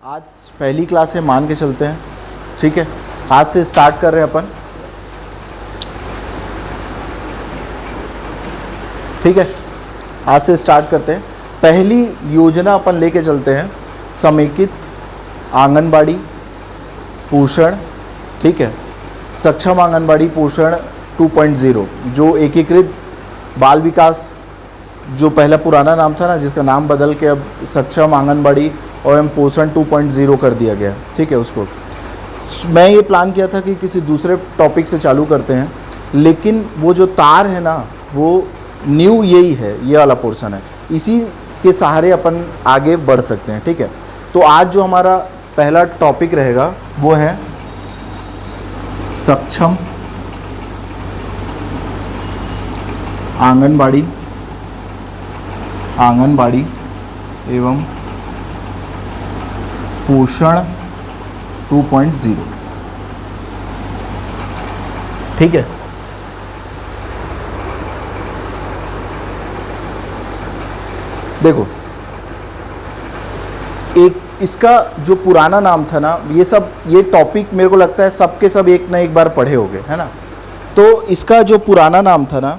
आज पहली क्लास है, मान के चलते हैं, ठीक है। आज से स्टार्ट कर रहे हैं अपन, ठीक है। आज से स्टार्ट करते हैं। पहली योजना अपन लेके चलते हैं, समेकित आंगनबाड़ी पोषण, ठीक है। सक्षम आंगनबाड़ी पोषण 2.0, जो एकीकृत बाल विकास, जो पहला पुराना नाम था ना, जिसका नाम बदल के अब सक्षम आंगनबाड़ी और पोषण 2.0 कर दिया गया, ठीक है। उसको मैं ये प्लान किया था कि किसी दूसरे टॉपिक से चालू करते हैं, लेकिन वो जो तार है ना, वो न्यू यही है, ये वाला पोर्शन है, इसी के सहारे अपन आगे बढ़ सकते हैं, ठीक है। तो आज जो हमारा पहला टॉपिक रहेगा वो है सक्षम आंगनबाड़ी एवं पोषण 2.0, ठीक है। देखो, एक इसका जो पुराना नाम था ना, ये टॉपिक मेरे को लगता है सबके सब एक ना एक बार पढ़े होंगे, है ना। तो इसका जो पुराना नाम था ना,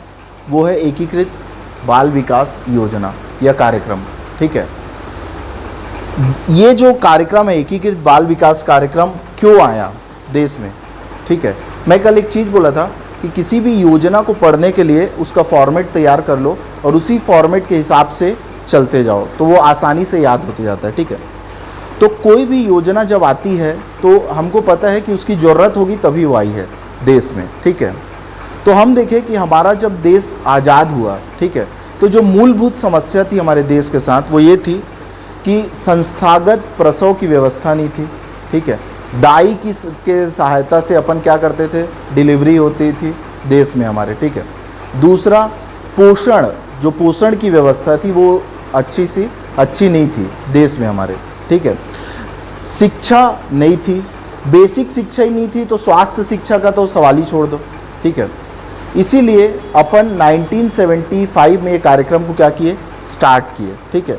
वो है एकीकृत बाल विकास योजना या कार्यक्रम, ठीक है। ये जो कार्यक्रम है, एकीकृत बाल विकास कार्यक्रम, क्यों आया देश में, ठीक है। मैं कल एक चीज़ बोला था कि किसी भी योजना को पढ़ने के लिए उसका फॉर्मेट तैयार कर लो और उसी फॉर्मेट के हिसाब से चलते जाओ, तो वो आसानी से याद होते जाता है, ठीक है। तो कोई भी योजना जब आती है तो हमको पता है कि उसकी ज़रूरत होगी तभी वो आई है देश में, ठीक है। तो हम देखें कि हमारा जब देश आज़ाद हुआ, ठीक है, तो जो मूलभूत समस्या थी हमारे देश के साथ, वो ये थी कि संस्थागत प्रसव की व्यवस्था नहीं थी, ठीक है। दाई के सहायता से अपन क्या करते थे, डिलीवरी होती थी देश में हमारे, ठीक है। दूसरा, जो पोषण की व्यवस्था थी वो अच्छी नहीं थी देश में हमारे, ठीक है। शिक्षा नहीं थी, बेसिक शिक्षा ही नहीं थी, तो स्वास्थ्य शिक्षा का तो सवाल ही छोड़ दो, ठीक है। इसीलिए अपन 1975 में ये कार्यक्रम को क्या किए, स्टार्ट किए, ठीक है।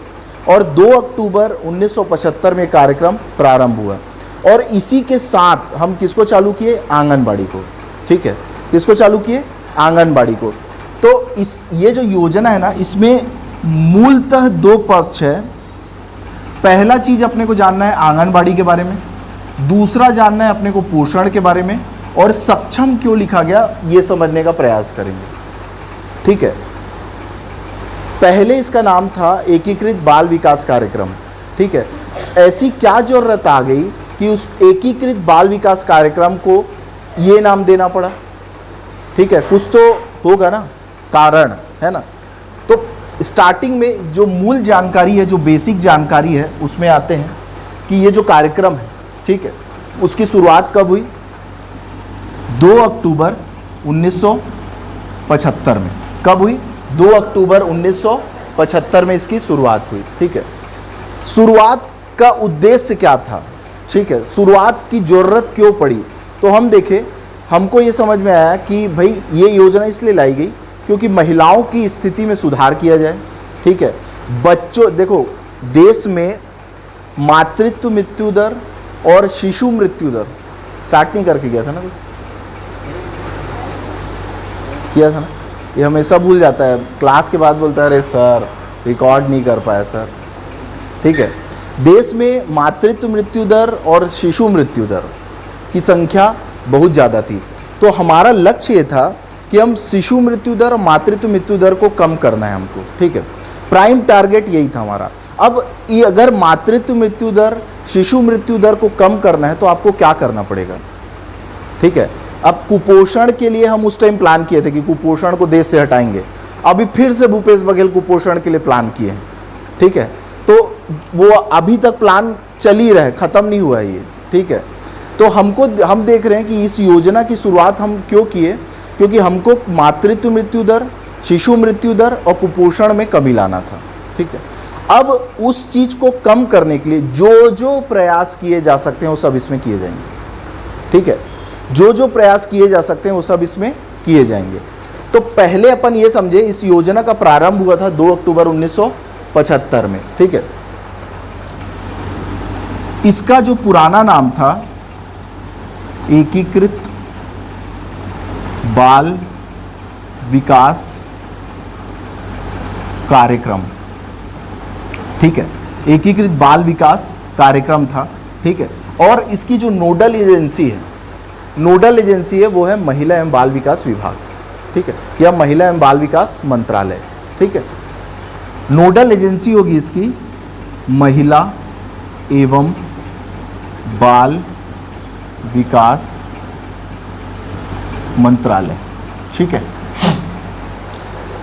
और 2 अक्टूबर 1975 में कार्यक्रम प्रारंभ हुआ और इसी के साथ हम किसको चालू किए, आंगनबाड़ी को, ठीक है। किसको चालू किए, आंगनबाड़ी को। तो ये जो योजना है ना, इसमें मूलतः 2 पक्ष है। पहला चीज़ अपने को जानना है आंगनबाड़ी के बारे में, दूसरा जानना है अपने को पोषण के बारे में, और सक्षम क्यों लिखा गया ये समझने का प्रयास करेंगे, ठीक है। पहले इसका नाम था एकीकृत बाल विकास कार्यक्रम, ठीक है। ऐसी क्या जरूरत आ गई कि उस एकीकृत बाल विकास कार्यक्रम को ये नाम देना पड़ा, ठीक है। कुछ तो होगा ना कारण, है ना। तो स्टार्टिंग में जो मूल जानकारी है, जो बेसिक जानकारी है, उसमें आते हैं कि ये जो कार्यक्रम है, ठीक है, उसकी शुरुआत कब हुई, 2 अक्टूबर 1975 में। कब हुई, 2 अक्टूबर 1975 में इसकी शुरुआत हुई, ठीक है। शुरुआत का उद्देश्य क्या था, ठीक है, शुरुआत की ज़रूरत क्यों पड़ी, तो हम देखें, हमको ये समझ में आया कि भाई ये योजना इसलिए लाई गई क्योंकि महिलाओं की स्थिति में सुधार किया जाए, ठीक है। देखो, देश में मातृत्व मृत्यु दर और शिशु मृत्यु दर स्टार्ट नहीं करके गया था ना, किया था ना, ये हमेशा भूल जाता है, क्लास के बाद बोलता है अरे सर रिकॉर्ड नहीं कर पाया सर, ठीक है। देश में मातृत्व मृत्यु दर और शिशु मृत्यु दर की संख्या बहुत ज़्यादा थी, तो हमारा लक्ष्य ये था कि हम शिशु मृत्यु दर और मातृत्व मृत्यु दर को कम करना है हमको, ठीक है। प्राइम टारगेट यही था हमारा। अब ये अगर मातृत्व मृत्यु दर, शिशु मृत्यु दर को कम करना है तो आपको क्या करना पड़ेगा, ठीक है। अब कुपोषण के लिए हम उस टाइम प्लान किए थे कि कुपोषण को देश से हटाएंगे, अभी फिर से भूपेश बघेल कुपोषण के लिए प्लान किए हैं, ठीक है। तो वो अभी तक प्लान चल ही रहा है, ख़त्म नहीं हुआ है ये, ठीक है। तो हम देख रहे हैं कि इस योजना की शुरुआत हम क्यों किए, क्योंकि हमको मातृत्व मृत्यु दर, शिशु मृत्यु दर और कुपोषण में कमी लाना था, ठीक है। अब उस चीज़ को कम करने के लिए जो प्रयास किए जा सकते हैं वो सब इसमें किए जाएंगे, ठीक है। जो प्रयास किए जा सकते हैं वो सब इसमें किए जाएंगे। तो पहले अपन ये समझे, इस योजना का प्रारंभ हुआ था 2 अक्टूबर 1975 में, ठीक है। इसका जो पुराना नाम था एकीकृत बाल विकास कार्यक्रम, ठीक है, एकीकृत बाल विकास कार्यक्रम था, ठीक है। और इसकी जो नोडल एजेंसी है वो है महिला एवं बाल विकास विभाग, ठीक है, या महिला एवं बाल विकास मंत्रालय, ठीक है। नोडल एजेंसी होगी इसकी महिला एवं बाल विकास मंत्रालय, ठीक है।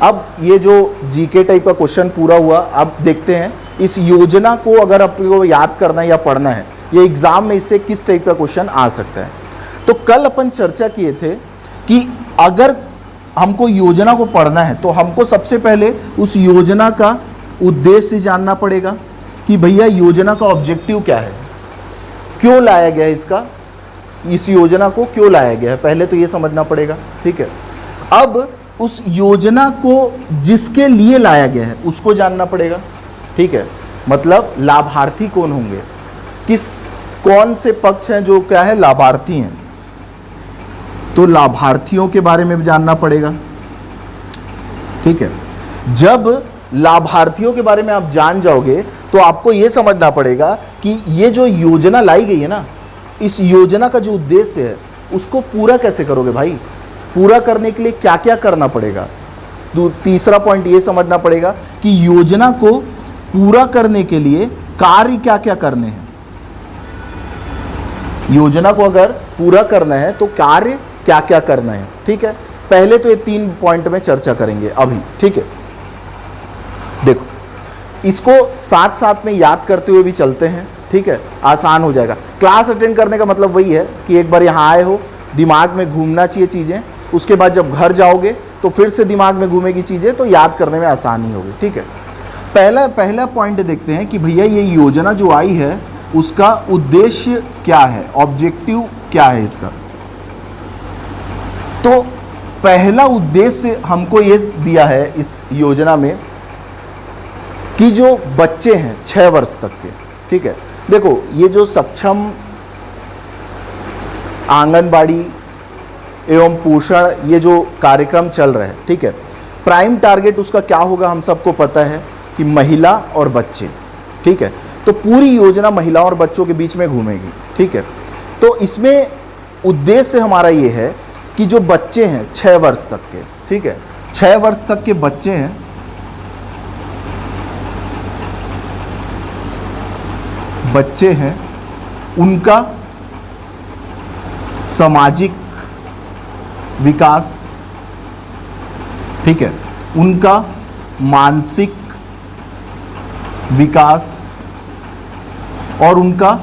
अब ये जो जीके टाइप का क्वेश्चन पूरा हुआ, अब देखते हैं इस योजना को अगर आपको याद करना है या पढ़ना है, ये एग्जाम में इससे किस टाइप का क्वेश्चन आ सकता है। तो कल अपन चर्चा किए थे कि अगर हमको योजना को पढ़ना है तो हमको सबसे पहले उस योजना का उद्देश्य जानना पड़ेगा कि भैया योजना का ऑब्जेक्टिव क्या है, क्यों लाया गया है, इस योजना को क्यों लाया गया है, पहले तो ये समझना पड़ेगा, ठीक है। अब उस योजना को जिसके लिए लाया गया है उसको जानना पड़ेगा, ठीक है। मतलब लाभार्थी कौन होंगे, कौन से पक्ष हैं जो क्या है लाभार्थी हैं, तो लाभार्थियों के बारे में भी जानना पड़ेगा, ठीक है। जब लाभार्थियों के बारे में आप जान जाओगे तो आपको ये समझना पड़ेगा कि ये जो योजना लाई गई है ना, इस योजना का जो उद्देश्य है उसको पूरा कैसे करोगे भाई, पूरा करने के लिए क्या क्या करना पड़ेगा। तो तीसरा पॉइंट ये समझना पड़ेगा कि योजना को पूरा करने के लिए कार्य क्या क्या करने हैं। योजना को अगर पूरा करना है तो कार्य क्या क्या करना है, ठीक है। पहले तो ये 3 पॉइंट में चर्चा करेंगे अभी, ठीक है। देखो इसको साथ साथ में याद करते हुए भी चलते हैं, ठीक है, आसान हो जाएगा। क्लास अटेंड करने का मतलब वही है कि एक बार यहाँ आए हो, दिमाग में घूमना चाहिए चीज़ें, उसके बाद जब घर जाओगे तो फिर से दिमाग में घूमेगी चीज़ें, तो याद करने में आसानी होगी, ठीक है। पहला पॉइंट देखते हैं कि भैया ये योजना जो आई है उसका उद्देश्य क्या है, ऑब्जेक्टिव क्या है इसका। तो पहला उद्देश्य हमको ये दिया है इस योजना में कि जो बच्चे हैं 6 वर्ष तक के, ठीक है। देखो ये जो सक्षम आंगनबाड़ी एवं पोषण ये जो कार्यक्रम चल रहा है, ठीक है, प्राइम टारगेट उसका क्या होगा हम सबको पता है कि महिला और बच्चे, ठीक है। तो पूरी योजना महिला और बच्चों के बीच में घूमेगी, ठीक है। तो इसमें उद्देश्य हमारा ये है कि जो बच्चे हैं 6 वर्ष तक के, ठीक है, 6 वर्ष तक के बच्चे हैं उनका सामाजिक विकास, ठीक है, उनका मानसिक विकास और उनका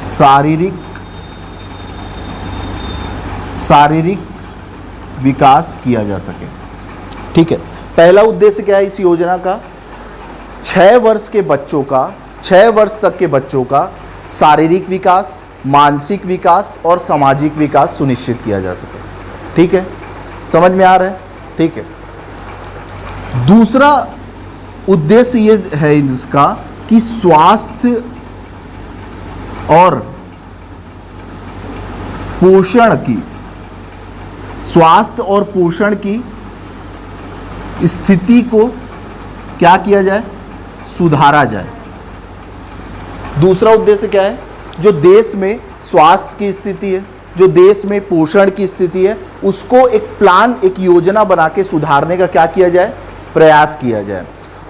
शारीरिक विकास किया जा सके, ठीक है। पहला उद्देश्य क्या है इस योजना का, 6 वर्ष तक के बच्चों का शारीरिक विकास, मानसिक विकास और सामाजिक विकास सुनिश्चित किया जा सके, ठीक है, समझ में आ रहा है, ठीक है। दूसरा उद्देश्य ये है इसका कि स्वास्थ्य और पोषण की स्थिति को क्या किया जाए, सुधारा जाए। दूसरा उद्देश्य क्या है, जो देश में स्वास्थ्य की स्थिति है, जो देश में पोषण की स्थिति है, उसको एक प्लान, एक योजना बना के सुधारने का क्या किया जाए, प्रयास किया जाए।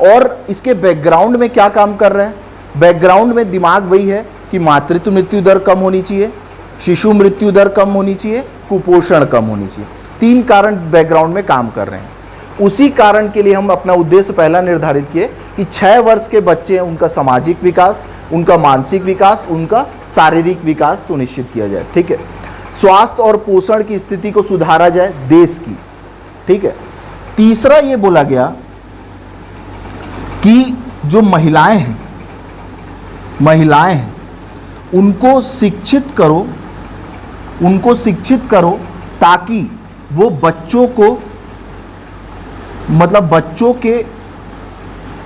और इसके बैकग्राउंड में क्या काम कर रहे हैं, बैकग्राउंड में दिमाग वही है कि मातृत्व मृत्यु दर कम होनी चाहिए, शिशु मृत्यु दर कम होनी चाहिए, कुपोषण कम होनी चाहिए। 3 कारण बैकग्राउंड में काम कर रहे हैं। उसी कारण के लिए हम अपना उद्देश्य पहला निर्धारित किए कि 6 वर्ष के बच्चे हैं उनका सामाजिक विकास, उनका मानसिक विकास, उनका शारीरिक विकास सुनिश्चित किया जाए, ठीक है। स्वास्थ्य और पोषण की स्थिति को सुधारा जाए देश की, ठीक है। तीसरा ये बोला गया कि जो महिलाएं हैं उनको शिक्षित करो ताकि वो बच्चों के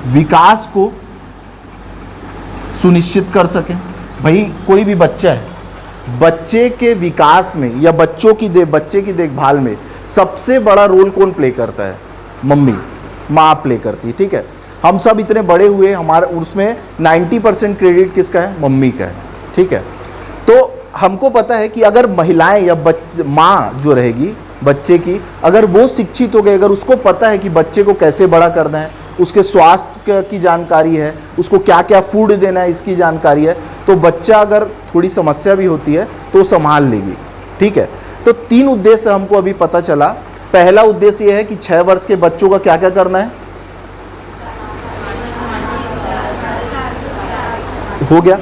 विकास को सुनिश्चित कर सकें। भाई कोई भी बच्चा है, बच्चे के विकास में या बच्चे की देखभाल में सबसे बड़ा रोल कौन प्ले करता है? मम्मी, माँ प्ले करती है। ठीक है, हम सब इतने बड़े हुए, हमारे उसमें 90% क्रेडिट किसका है? मम्मी का है। ठीक है, तो हमको पता है कि अगर महिलाएं या माँ जो रहेगी बच्चे की, अगर वो शिक्षित हो गए, अगर उसको पता है कि बच्चे को कैसे बड़ा करना है, उसके स्वास्थ्य की जानकारी है, उसको क्या क्या फूड देना है इसकी जानकारी है, तो बच्चा अगर थोड़ी समस्या भी होती है तो संभाल लेगी। ठीक है, तो 3 उद्देश्य हमको अभी पता चला। पहला उद्देश्य यह है कि 6 वर्ष के बच्चों का क्या क्या करना है, हो गया।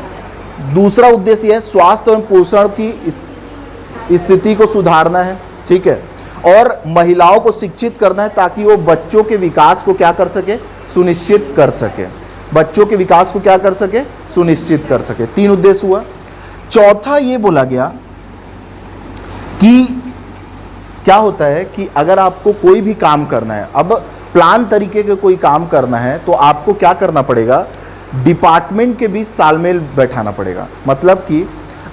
दूसरा उद्देश्य है स्वास्थ्य और पोषण की स्थिति को सुधारना है। ठीक है, और महिलाओं को शिक्षित करना है ताकि वो बच्चों के विकास को क्या कर सके? सुनिश्चित कर सके। बच्चों के विकास को क्या कर सके? सुनिश्चित कर सके। 3 उद्देश्य हुआ। चौथा ये बोला गया कि क्या होता है कि अगर आपको कोई भी काम करना है, अब प्लान तरीके के कोई काम करना है, तो आपको क्या करना पड़ेगा? डिपार्टमेंट के बीच तालमेल बैठाना पड़ेगा। मतलब कि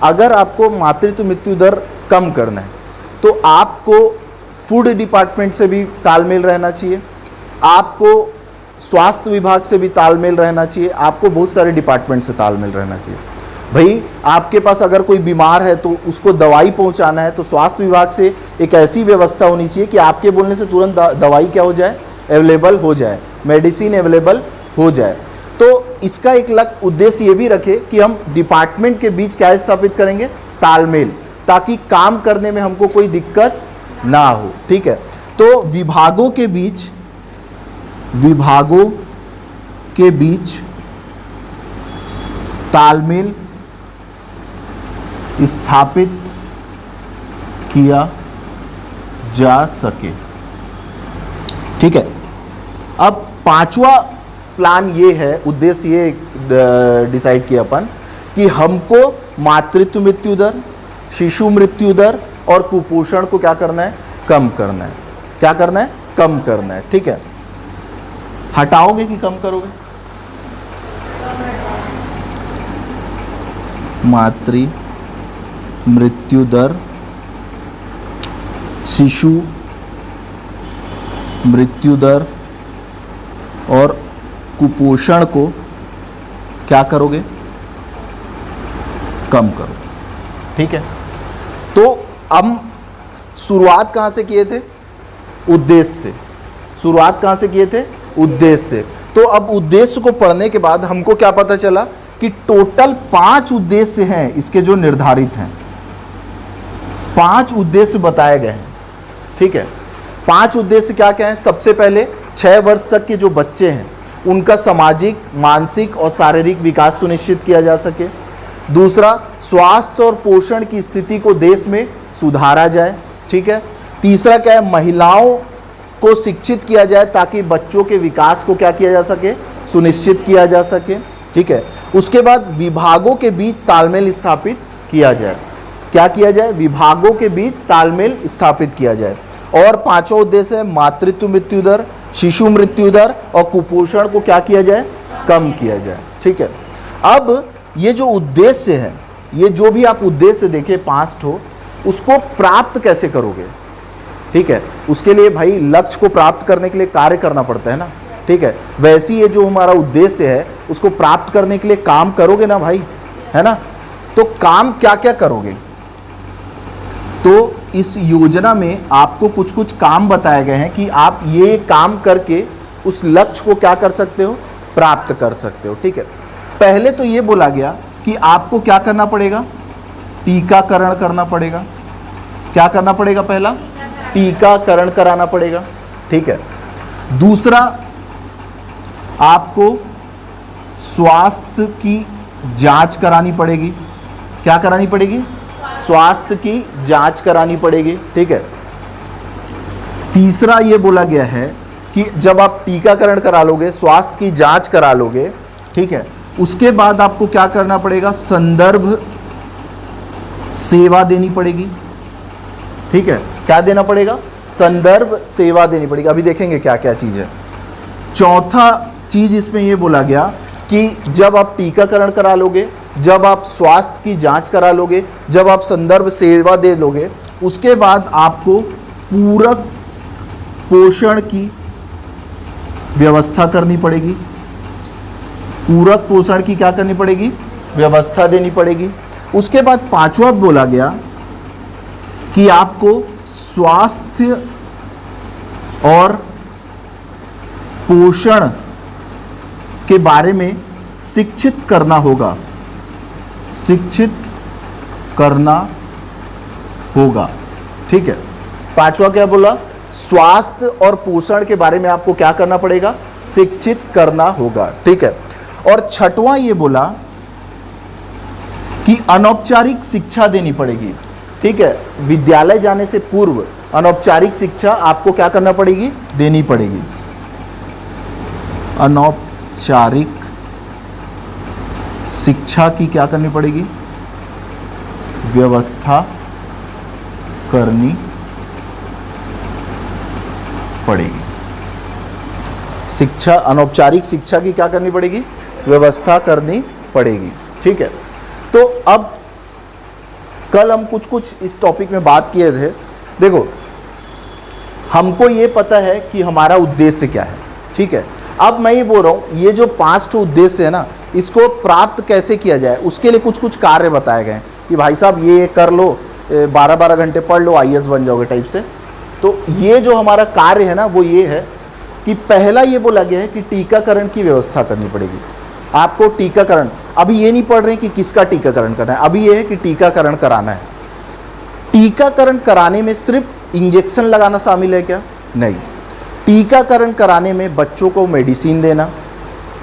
अगर आपको मातृत्व मृत्यु दर कम करना है तो आपको फूड डिपार्टमेंट से भी तालमेल रहना चाहिए, आपको स्वास्थ्य विभाग से भी तालमेल रहना चाहिए, आपको बहुत सारे डिपार्टमेंट से तालमेल रहना चाहिए। भाई आपके पास अगर कोई बीमार है तो उसको दवाई पहुंचाना है, तो स्वास्थ्य विभाग से एक ऐसी व्यवस्था होनी चाहिए कि आपके बोलने से तुरंत दवाई क्या हो जाए? अवेलेबल हो जाए, मेडिसिन अवेलेबल हो जाए। तो इसका एक उद्देश्य ये भी रखे कि हम डिपार्टमेंट के बीच क्या स्थापित करेंगे? तालमेल, ताकि काम करने में हमको कोई दिक्कत ना हो। ठीक है, तो विभागों के बीच तालमेल स्थापित किया जा सके। ठीक है, अब 5वां प्लान ये है, उद्देश्य ये डिसाइड किया अपन कि हमको मातृत्व मृत्यु दर, शिशु मृत्यु दर और कुपोषण को क्या करना है? कम करना है। क्या करना है? कम करना है। ठीक है, हटाओगे कि कम करोगे? मातृ मृत्यु दर, शिशु मृत्यु दर और कुपोषण को क्या करोगे? कम करोगे। ठीक है, तो हम शुरुआत कहाँ से किए थे? उद्देश्य से। शुरुआत कहाँ से किए थे? उद्देश्य से। तो अब उद्देश्य को पढ़ने के बाद हमको क्या पता चला कि टोटल 5 उद्देश्य हैं इसके जो निर्धारित हैं। 5 उद्देश्य बताए गए हैं। ठीक है, 5 उद्देश्य क्या क्या हैं? सबसे पहले 6 वर्ष तक के जो बच्चे हैं उनका सामाजिक, मानसिक और शारीरिक विकास सुनिश्चित किया जा सके। दूसरा, स्वास्थ्य और पोषण की स्थिति को देश में सुधारा जाए। ठीक है, तीसरा क्या है? महिलाओं को शिक्षित किया जाए ताकि बच्चों के विकास को क्या किया जा सके? सुनिश्चित किया जा सके। ठीक है, उसके बाद विभागों के बीच तालमेल स्थापित किया जाए। क्या किया जाए? विभागों के बीच तालमेल स्थापित किया जाए। और 5वां उद्देश्य है मातृत्व मृत्यु दर, शिशु मृत्यु दर और कुपोषण को क्या किया जाए? कम किया जाए। ठीक है, अब ये जो उद्देश्य है, ये जो भी आप उद्देश्य देखे 5 ठो, उसको प्राप्त कैसे करोगे? ठीक है, उसके लिए भाई लक्ष्य को प्राप्त करने के लिए कार्य करना पड़ता है ना। ठीक है, वैसे ये जो हमारा उद्देश्य है उसको प्राप्त करने के लिए काम करोगे ना भाई, है ना। तो काम क्या क्या करोगे? तो इस योजना में आपको कुछ कुछ काम बताए गए हैं कि आप ये काम करके उस लक्ष्य को क्या कर सकते हो? प्राप्त कर सकते हो। ठीक है, पहले तो ये बोला गया कि आपको क्या करना पड़ेगा? टीकाकरण करना पड़ेगा। क्या करना पड़ेगा? पहला टीकाकरण कराना पड़ेगा। ठीक है, दूसरा आपको स्वास्थ्य की जांच करानी पड़ेगी। क्या करानी पड़ेगी? स्वास्थ्य की जांच करानी पड़ेगी। ठीक है, तीसरा ये बोला गया है कि जब आप टीकाकरण करा लोगे, स्वास्थ्य की जांच करा लोगे, ठीक है, उसके बाद आपको क्या करना पड़ेगा? संदर्भ सेवा देनी पड़ेगी। ठीक है, क्या देना पड़ेगा? संदर्भ सेवा देनी पड़ेगी। अभी देखेंगे क्या क्या चीज़ है। चौथा चीज़ इसमें ये बोला गया कि जब आप टीकाकरण करा लोगे, जब आप स्वास्थ्य की जांच करा लोगे, जब आप संदर्भ सेवा दे लोगे, उसके बाद आपको पूरक पोषण की व्यवस्था करनी पड़ेगी। पूरक पोषण की क्या करनी पड़ेगी? व्यवस्था देनी पड़ेगी। उसके बाद पांचवा बोला गया कि आपको स्वास्थ्य और पोषण के बारे में शिक्षित करना होगा। शिक्षित करना होगा, ठीक है। पांचवा क्या बोला? स्वास्थ्य और पोषण के बारे में आपको क्या करना पड़ेगा? शिक्षित करना होगा, ठीक है। और छठवां ये बोला कि अनौपचारिक शिक्षा देनी पड़ेगी, ठीक है। विद्यालय जाने से पूर्व अनौपचारिक शिक्षा आपको क्या करना पड़ेगी? देनी पड़ेगी। अनौपचारिक शिक्षा की क्या करनी पड़ेगी? व्यवस्था करनी पड़ेगी। शिक्षा, अनौपचारिक शिक्षा की क्या करनी पड़ेगी? व्यवस्था करनी पड़ेगी, ठीक है। तो अब कल हम कुछ इस टॉपिक में बात किए थे। देखो, हमको ये पता है कि हमारा उद्देश्य क्या है, ठीक है। अब मैं ये बोल रहा हूँ, ये जो 5 उद्देश्य है ना, इसको प्राप्त कैसे किया जाए, उसके लिए कुछ कार्य बताए गए हैं कि भाई साहब ये कर लो, 12-12 घंटे पढ़ लो, IAS बन जाओगे टाइप से। तो ये जो हमारा कार्य है ना, वो ये है कि पहला ये बोला गया है कि टीकाकरण की व्यवस्था करनी पड़ेगी। आपको टीकाकरण, अभी ये नहीं पढ़ रहे हैं कि किसका टीकाकरण करना है, अभी ये है कि टीकाकरण कराना है। टीकाकरण कराने में सिर्फ इंजेक्शन लगाना शामिल है क्या? नहीं। टीकाकरण कराने में बच्चों को मेडिसिन देना,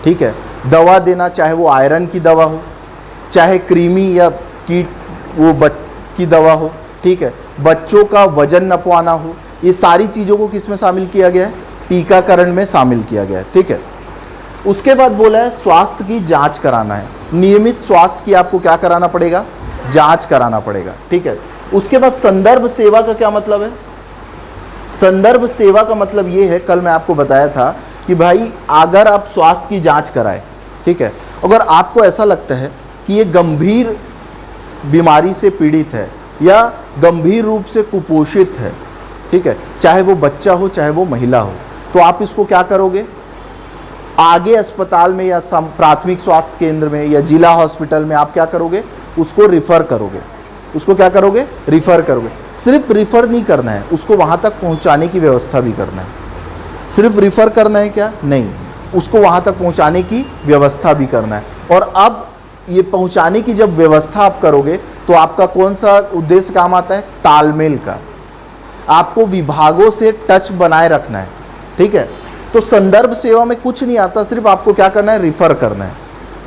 ठीक है, दवा देना, चाहे वो आयरन की दवा हो, चाहे कृमि या कीट वो की दवा हो, ठीक है, बच्चों का वजन नपवाना हो, ये सारी चीज़ों को किस में शामिल किया गया है? टीकाकरण में शामिल किया गया है, ठीक है। उसके बाद बोला है स्वास्थ्य की जांच कराना है। नियमित स्वास्थ्य की आपको क्या कराना पड़ेगा? जांच कराना पड़ेगा, ठीक है। उसके बाद संदर्भ सेवा का क्या मतलब है? संदर्भ सेवा का मतलब ये है, कल मैं आपको बताया था कि भाई अगर आप स्वास्थ्य की जांच कराए, ठीक है, अगर आपको ऐसा लगता है कि ये गंभीर बीमारी से पीड़ित है या गंभीर रूप से कुपोषित है, ठीक है, चाहे वो बच्चा हो चाहे वो महिला हो, तो आप इसको क्या करोगे? आगे अस्पताल में या प्राथमिक स्वास्थ्य केंद्र में या जिला हॉस्पिटल में आप क्या करोगे? उसको रिफ़र करोगे। उसको क्या करोगे? रिफ़र करोगे। सिर्फ रिफ़र नहीं करना है, उसको वहाँ तक पहुँचाने की व्यवस्था भी करना है। सिर्फ रिफ़र करना है क्या? नहीं, उसको वहाँ तक पहुँचाने की व्यवस्था भी करना है। और अब ये पहुँचाने की जब व्यवस्था आप करोगे तो आपका कौन सा उद्देश्य काम आता है? तालमेल का। आपको विभागों से टच बनाए रखना है, ठीक है। तो संदर्भ सेवा में कुछ नहीं आता, सिर्फ आपको क्या करना है? रिफ़र करना है।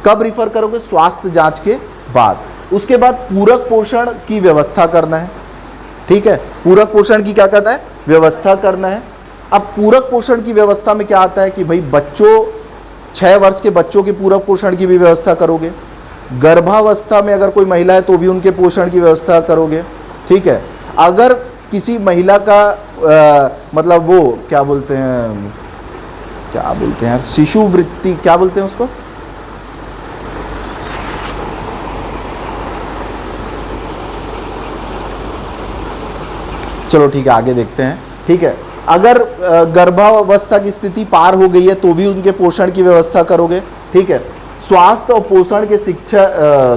कब रिफ़र करोगे? स्वास्थ्य जांच के बाद। उसके बाद पूरक पोषण की व्यवस्था करना है, ठीक है। पूरक पोषण की क्या करना है? व्यवस्था करना है। अब पूरक पोषण की व्यवस्था में क्या आता है कि भाई बच्चों, 6 वर्ष के बच्चों के पूरक पोषण की भी व्यवस्था करोगे। गर्भावस्था में अगर कोई महिला है तो भी उनके पोषण की व्यवस्था करोगे, ठीक है। अगर किसी महिला का मतलब वो क्या बोलते हैं यार, शिशु वृत्ति क्या बोलते हैं उसको? चलो ठीक है, आगे देखते हैं, ठीक है। अगर गर्भावस्था की स्थिति पार हो गई है तो भी उनके पोषण की व्यवस्था करोगे, ठीक है। स्वास्थ्य और पोषण के शिक्षा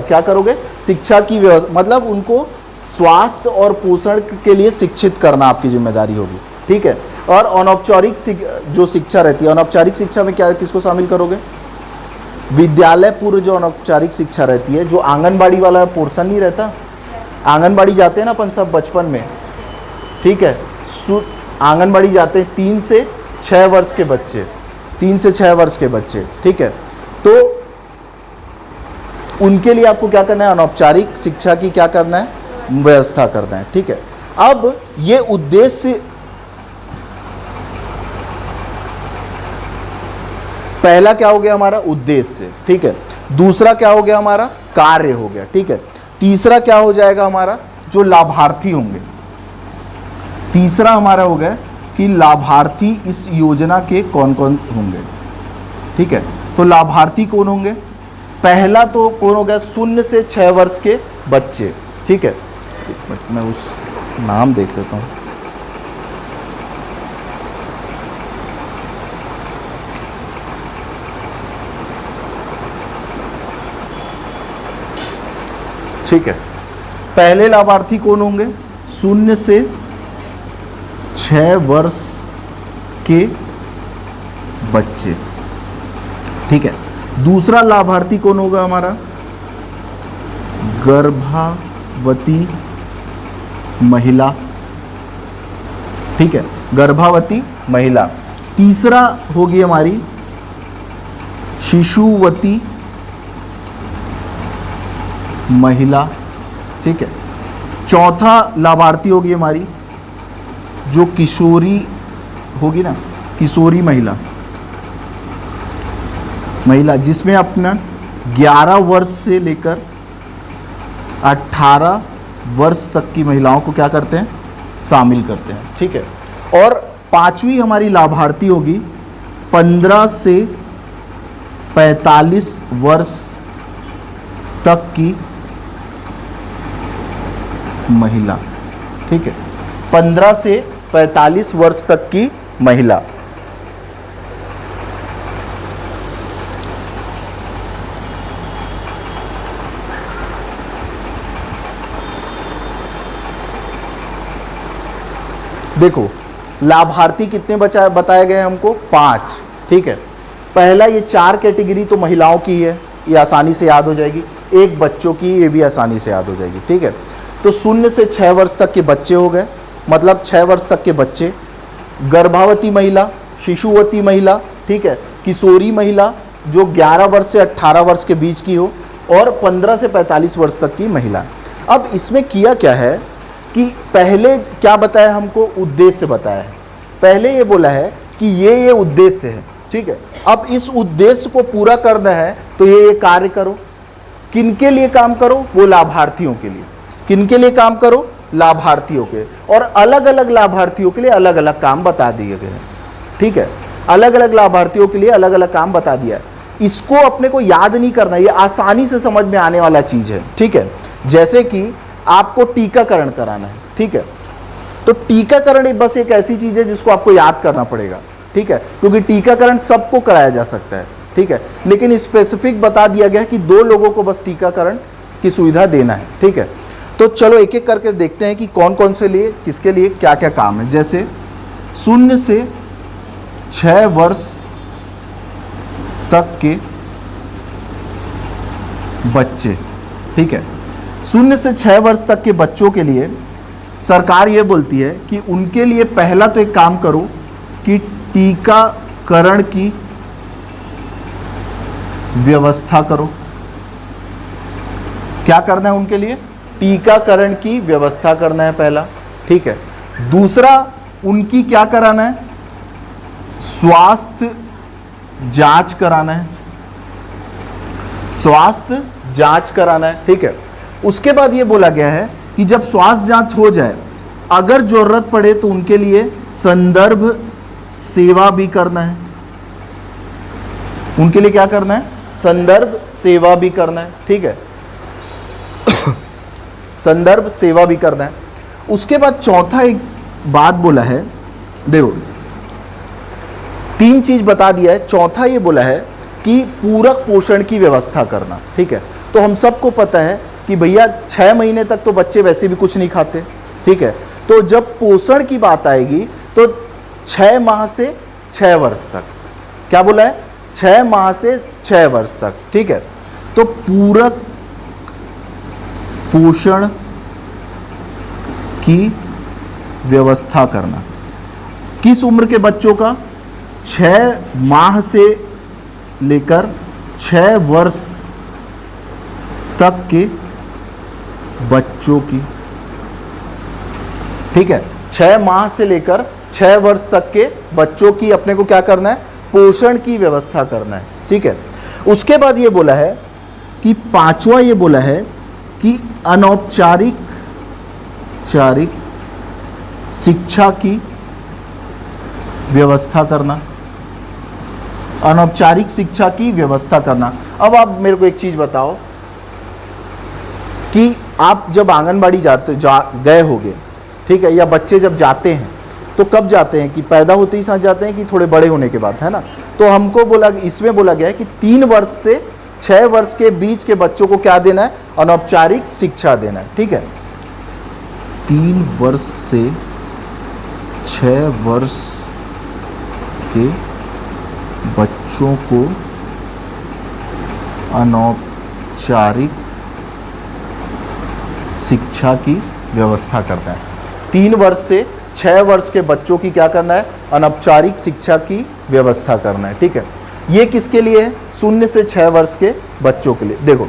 क्या करोगे? शिक्षा की व्यवस्था, मतलब उनको स्वास्थ्य और पोषण के लिए शिक्षित करना आपकी जिम्मेदारी होगी, ठीक है। और अनौपचारिक जो शिक्षा रहती है, अनौपचारिक शिक्षा में क्या किसको शामिल करोगे? विद्यालय पूर्व जो अनौपचारिक शिक्षा रहती है, जो आंगनबाड़ी वाला पोर्शन नहीं रहता, आंगनबाड़ी जाते हैं ना अपन सब बचपन में, ठीक है। आंगनबाड़ी जाते हैं 3 से 6 वर्ष के बच्चे, 3 से 6 वर्ष के बच्चे, ठीक है। तो उनके लिए आपको क्या करना है? अनौपचारिक शिक्षा की क्या करना है? व्यवस्था करना है, ठीक है। अब ये उद्देश्य, पहला क्या हो गया हमारा? उद्देश्य, ठीक है। दूसरा क्या हो गया हमारा? कार्य हो गया, ठीक है। तीसरा क्या हो जाएगा हमारा? जो लाभार्थी होंगे। तीसरा हमारा हो गया कि लाभार्थी इस योजना के कौन कौन होंगे। ठीक है। तो लाभार्थी कौन होंगे? पहला तो कौन हो गया? 0 से 6 वर्ष के बच्चे, ठीक है। एक मिनट मैं उस नाम देख लेता हूँ। ठीक है, पहले लाभार्थी कौन होंगे? 0 से 6 वर्ष के बच्चे, ठीक है। दूसरा लाभार्थी कौन होगा हमारा? गर्भवती महिला, ठीक है, गर्भवती महिला। तीसरा होगी हमारी शिशुवती महिला, ठीक है। चौथा लाभार्थी होगी हमारी जो किशोरी होगी ना, किशोरी महिला, जिसमें अपना 11 वर्ष से लेकर 18 वर्ष तक की महिलाओं को क्या करते हैं? शामिल करते हैं, ठीक है। और पांचवी हमारी लाभार्थी होगी 15 से 45 वर्ष तक की महिला, ठीक है। 15 से 45 वर्ष तक की महिला। देखो लाभार्थी कितने बताए गए हमको? 5, ठीक है। पहला ये 4 कैटेगरी तो महिलाओं की है, ये आसानी से याद हो जाएगी। एक बच्चों की, ये भी आसानी से याद हो जाएगी, ठीक है। तो 0 से 6 वर्ष तक के बच्चे हो गए, मतलब 6 वर्ष तक के बच्चे। गर्भवती महिला, शिशुवती महिला, ठीक है, किशोरी महिला जो 11 वर्ष से 18 वर्ष के बीच की हो, और 15 से 45 वर्ष तक की महिला। अब इसमें किया क्या है कि पहले क्या बताया हमको? उद्देश्य बताया है। पहले ये बोला है कि ये उद्देश्य है, ठीक है। अब इस उद्देश्य को पूरा करना है तो ये कार्य करो। किनके लिए काम करो? वो लाभार्थियों के लिए। किनके लिए काम करो? लाभार्थियों के। और अलग अलग लाभार्थियों के लिए अलग अलग काम बता दिए गए हैं, ठीक है। अलग अलग लाभार्थियों के लिए अलग अलग काम बता दिया है। इसको अपने को याद नहीं करना, ये आसानी से समझ में आने वाला चीज है, ठीक है। जैसे कि आपको टीकाकरण कराना है, ठीक है। तो टीकाकरण बस एक ऐसी चीज है जिसको आपको याद करना पड़ेगा, ठीक है, क्योंकि टीकाकरण सबको कराया जा सकता है, ठीक है। लेकिन स्पेसिफिक बता दिया गया है कि 2 लोगों को बस टीकाकरण की सुविधा देना है, ठीक है। तो चलो एक एक करके देखते हैं कि कौन कौन से लिए, किसके लिए क्या क्या काम है। जैसे 0 से 6 वर्ष तक के बच्चे, ठीक है। 0 से 6 वर्ष तक के बच्चों के लिए सरकार ये बोलती है कि उनके लिए पहला तो एक काम करो कि टीकाकरण की व्यवस्था करो। क्या करना है उनके लिए? टीकाकरण की व्यवस्था करना है पहला, ठीक है। दूसरा उनकी क्या कराना है? स्वास्थ्य जांच कराना है, स्वास्थ्य जांच कराना है, ठीक है। उसके बाद ये बोला गया है कि जब स्वास्थ्य जांच हो जाए, अगर जरूरत पड़े तो उनके लिए संदर्भ सेवा भी करना है। उनके लिए क्या करना है? संदर्भ सेवा भी करना है, ठीक है। संदर्भ सेवा भी करना है। उसके बाद चौथा एक बात बोला है, देखो 3 चीज बता दिया है। चौथा ये बोला है कि पूरक पोषण की व्यवस्था करना, ठीक है। तो हम सबको पता है कि भैया 6 महीने तक तो बच्चे वैसे भी कुछ नहीं खाते, ठीक है। तो जब पोषण की बात आएगी तो 6 माह से 6 वर्ष तक, क्या बोला है? 6 माह से 6 वर्ष तक, ठीक है। तो पूरक पोषण की व्यवस्था करना। किस उम्र के बच्चों का? 6 माह से लेकर 6 वर्ष तक के बच्चों की, ठीक है। 6 माह से लेकर 6 वर्ष तक के बच्चों की अपने को क्या करना है? पोषण की व्यवस्था करना है, ठीक है। उसके बाद ये बोला है कि 5वां ये बोला है कि अनौपचारिक शिक्षा की व्यवस्था करना, अनौपचारिक शिक्षा की व्यवस्था करना। अब आप मेरे को एक चीज़ बताओ कि आप जब आंगनबाड़ी गए होगे, ठीक है, या बच्चे जब जाते हैं तो कब जाते हैं, कि पैदा होते ही साथ जाते हैं कि थोड़े बड़े होने के बाद, है ना। तो हमको इसमें बोला गया है कि 3 वर्ष से 6 वर्ष के बीच के बच्चों को क्या देना है, अनौपचारिक शिक्षा देना है, ठीक है। 3 वर्ष से 6 वर्ष के बच्चों को अनौपचारिक शिक्षा की व्यवस्था करता है। 3 वर्ष से 6 वर्ष के बच्चों की क्या करना है, अनौपचारिक शिक्षा की व्यवस्था करना है, ठीक है। ये किसके लिए है, 0 से 6 वर्ष के बच्चों के लिए। देखो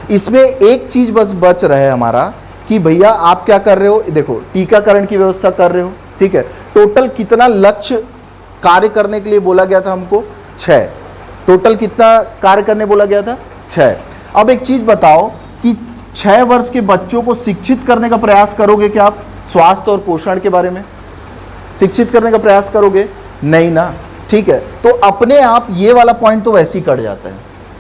इसमें एक चीज बस बच रहा है हमारा कि भैया आप क्या कर रहे हो, देखो टीकाकरण की व्यवस्था कर रहे हो, ठीक है। टोटल कितना लक्ष्य कार्य करने के लिए बोला गया था हमको, 6। टोटल कितना कार्य करने बोला गया था, 6। अब एक चीज बताओ कि 6 वर्ष के बच्चों को शिक्षित करने का प्रयास करोगे क्या आप, स्वास्थ्य और पोषण के बारे में शिक्षित करने का प्रयास करोगे, नहीं ना, ठीक है। तो अपने आप ये वाला पॉइंट तो वैसे ही कट जाता है,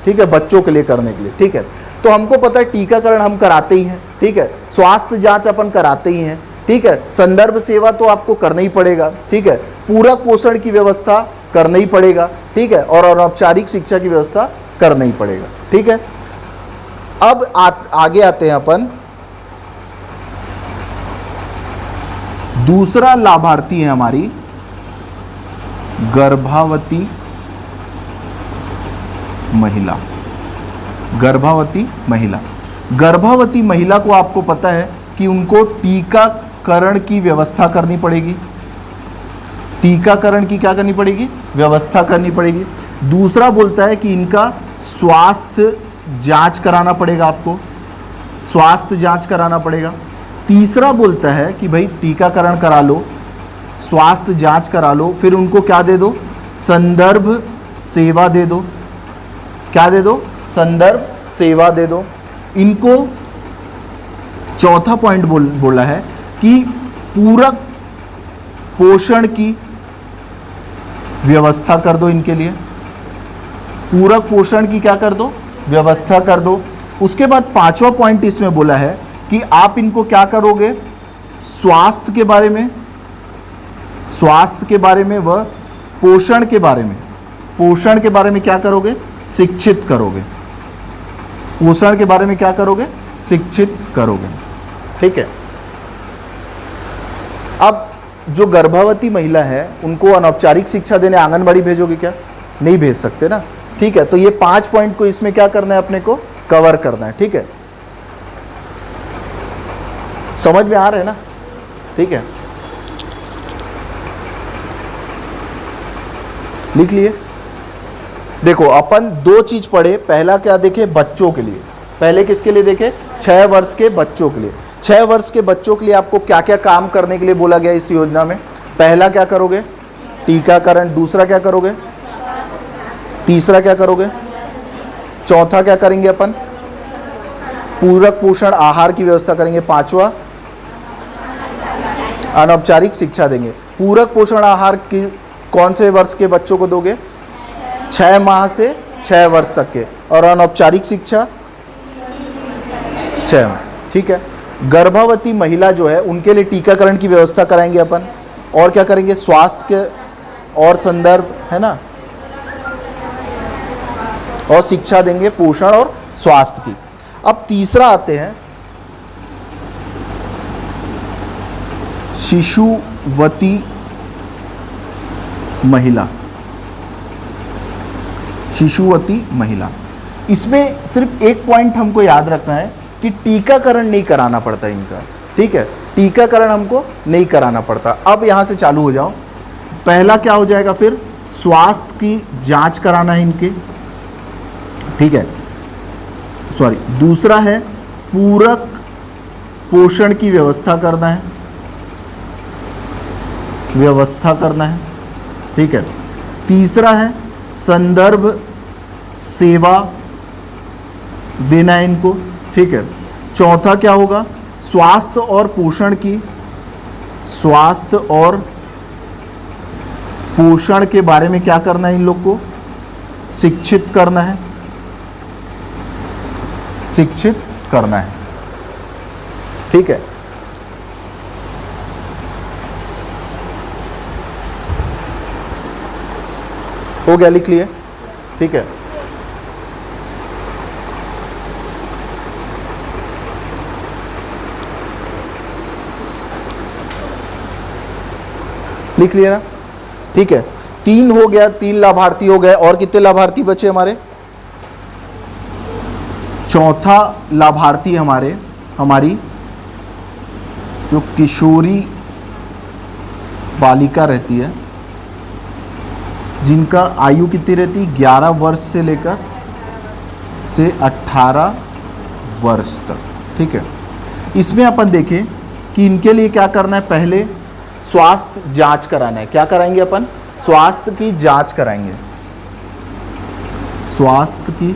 ठीक है, बच्चों के लिए करने के लिए, ठीक है। तो हमको पता है टीकाकरण हम कराते ही हैं, ठीक है, स्वास्थ्य जांच अपन कराते ही हैं, ठीक है, संदर्भ सेवा तो आपको करना ही पड़ेगा, ठीक है, पूरक पोषण की व्यवस्था करना ही पड़ेगा, ठीक है, और अनौपचारिक शिक्षा की व्यवस्था करना ही पड़ेगा, ठीक है। अब आगे आते हैं अपन, दूसरा लाभार्थी है हमारी गर्भवती महिला। गर्भवती महिला, गर्भवती महिला को आपको पता है कि उनको टीकाकरण की व्यवस्था करनी पड़ेगी, टीकाकरण की क्या करनी पड़ेगी, व्यवस्था करनी पड़ेगी। दूसरा बोलता है कि इनका स्वास्थ्य जांच कराना पड़ेगा, आपको स्वास्थ्य जांच कराना पड़ेगा। तीसरा बोलता है कि भाई टीकाकरण करा लो, स्वास्थ्य जांच करा लो, फिर उनको क्या दे दो, संदर्भ सेवा दे दो, क्या दे दो, संदर्भ सेवा दे दो। इनको चौथा पॉइंट बोला है कि पूरक पोषण की व्यवस्था कर दो, इनके लिए पूरक पोषण की क्या कर दो, व्यवस्था कर दो। उसके बाद 5वां पॉइंट इसमें बोला है कि आप इनको क्या करोगे, स्वास्थ्य के बारे में, स्वास्थ्य के बारे में व पोषण के बारे में, पोषण के बारे में क्या करोगे, शिक्षित करोगे, पोषण के बारे में क्या करोगे, शिक्षित करोगे, ठीक है। अब जो गर्भवती महिला है उनको अनौपचारिक शिक्षा देने आंगनबाड़ी भेजोगे क्या, नहीं भेज सकते ना, ठीक है। तो ये 5 पॉइंट को इसमें क्या करना है, अपने को कवर करना है, ठीक है। समझ में आ रहा है ना, ठीक है, लिख लिए। देखो अपन 2 चीज पढ़े, पहला क्या देखे, बच्चों के लिए, पहले किसके लिए देखे, 6 वर्ष के बच्चों के लिए। 6 वर्ष के बच्चों के लिए आपको क्या क्या काम करने के लिए बोला गया इस योजना में, पहला क्या करोगे, टीकाकरण, दूसरा क्या करोगे, तीसरा क्या करोगे, चौथा क्या करेंगे अपन, पूरक पोषण आहार की व्यवस्था करेंगे, 5वां अनौपचारिक शिक्षा देंगे। पूरक पोषण आहार की कौन से वर्ष के बच्चों को दोगे, 6 माह से 6 वर्ष तक के, और अनौपचारिक शिक्षा 6 माह, ठीक है। गर्भवती महिला जो है उनके लिए टीकाकरण की व्यवस्था कराएंगे अपन, और क्या करेंगे, स्वास्थ्य के और संदर्भ, है ना, और शिक्षा देंगे पोषण और स्वास्थ्य की। अब तीसरा आते हैं शिशुवती महिला, शिशुवती महिला। इसमें सिर्फ एक पॉइंट हमको याद रखना है कि टीकाकरण नहीं कराना पड़ता इनका, ठीक है, टीकाकरण हमको नहीं कराना पड़ता। अब यहां से चालू हो जाओ, पहला क्या हो जाएगा, फिर स्वास्थ्य की जांच कराना है इनके, ठीक है, सॉरी, दूसरा है पूरक पोषण की व्यवस्था करना है, व्यवस्था करना है, ठीक है। तीसरा है संदर्भ सेवा देना है इनको, ठीक है। चौथा क्या होगा, स्वास्थ्य और पोषण की, स्वास्थ्य और पोषण के बारे में क्या करना है इन लोग को, शिक्षित करना है, शिक्षित करना है। ठीक है, हो गया, लिख लिए। ठीक है, लिख लिया ना। ठीक है, 3 हो गया, 3 लाभार्थी हो गए, और कितने लाभार्थी बचे हमारे? चौथा लाभार्थी हमारी जो किशोरी बालिका रहती है, जिनका आयु कितनी रहती है? 11 वर्ष से लेकर 18 वर्ष तक। ठीक है, इसमें अपन देखें कि इनके लिए क्या करना है। पहले स्वास्थ्य जांच कराना है। क्या कराएंगे अपन? स्वास्थ्य की जांच कराएंगे, स्वास्थ्य की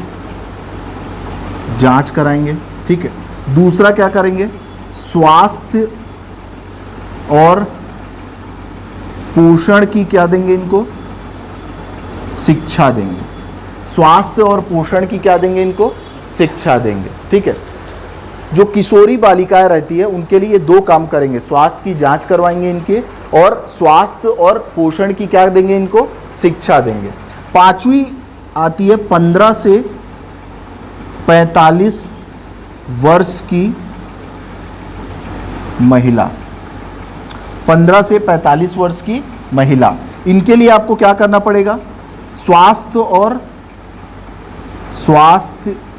जांच कराएंगे। ठीक है, दूसरा क्या करेंगे? स्वास्थ्य और पोषण की क्या देंगे इनको? शिक्षा देंगे। स्वास्थ्य और पोषण की क्या देंगे इनको? शिक्षा देंगे। ठीक है, जो किशोरी बालिकाएं रहती है उनके लिए 2 काम करेंगे, स्वास्थ्य की जांच करवाएंगे इनके, और स्वास्थ्य और पोषण की क्या देंगे इनको? शिक्षा देंगे। 5वीं आती है 15 से 45 वर्ष की महिला, 15 से 45 वर्ष की महिला। इनके लिए आपको क्या करना पड़ेगा? स्वास्थ्य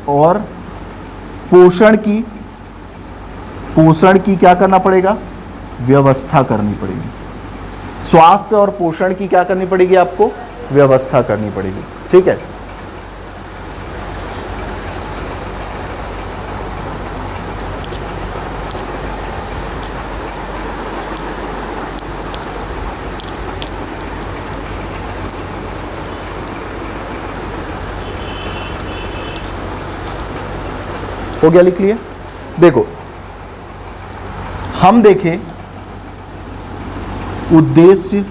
और पोषण की क्या करना पड़ेगा? व्यवस्था करनी पड़ेगी। स्वास्थ्य और पोषण की क्या करनी पड़ेगी आपको? व्यवस्था करनी पड़ेगी। ठीक है, हो गया, लिख लिए। देखो, हम देखें उद्देश्य।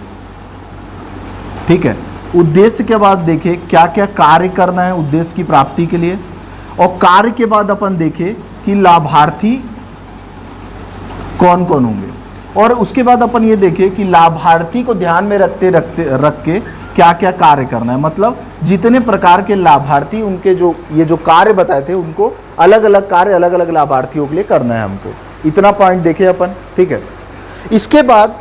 ठीक है, उद्देश्य के बाद देखें क्या क्या कार्य करना है उद्देश्य की प्राप्ति के लिए, और कार्य के बाद अपन देखें कि लाभार्थी कौन कौन होंगे, और उसके बाद अपन ये देखें कि लाभार्थी को ध्यान में रख के क्या क्या कार्य करना है। मतलब जितने प्रकार के लाभार्थी, उनके जो कार्य बताए थे, उनको अलग अलग कार्य अलग अलग लाभार्थियों के लिए करना है हमको। इतना पॉइंट देखे अपन। ठीक है, इसके बाद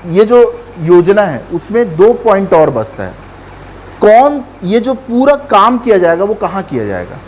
ये जो योजना है उसमें 2 पॉइंट और बचता है। कौन, ये जो पूरा काम किया जाएगा वो कहाँ किया जाएगा?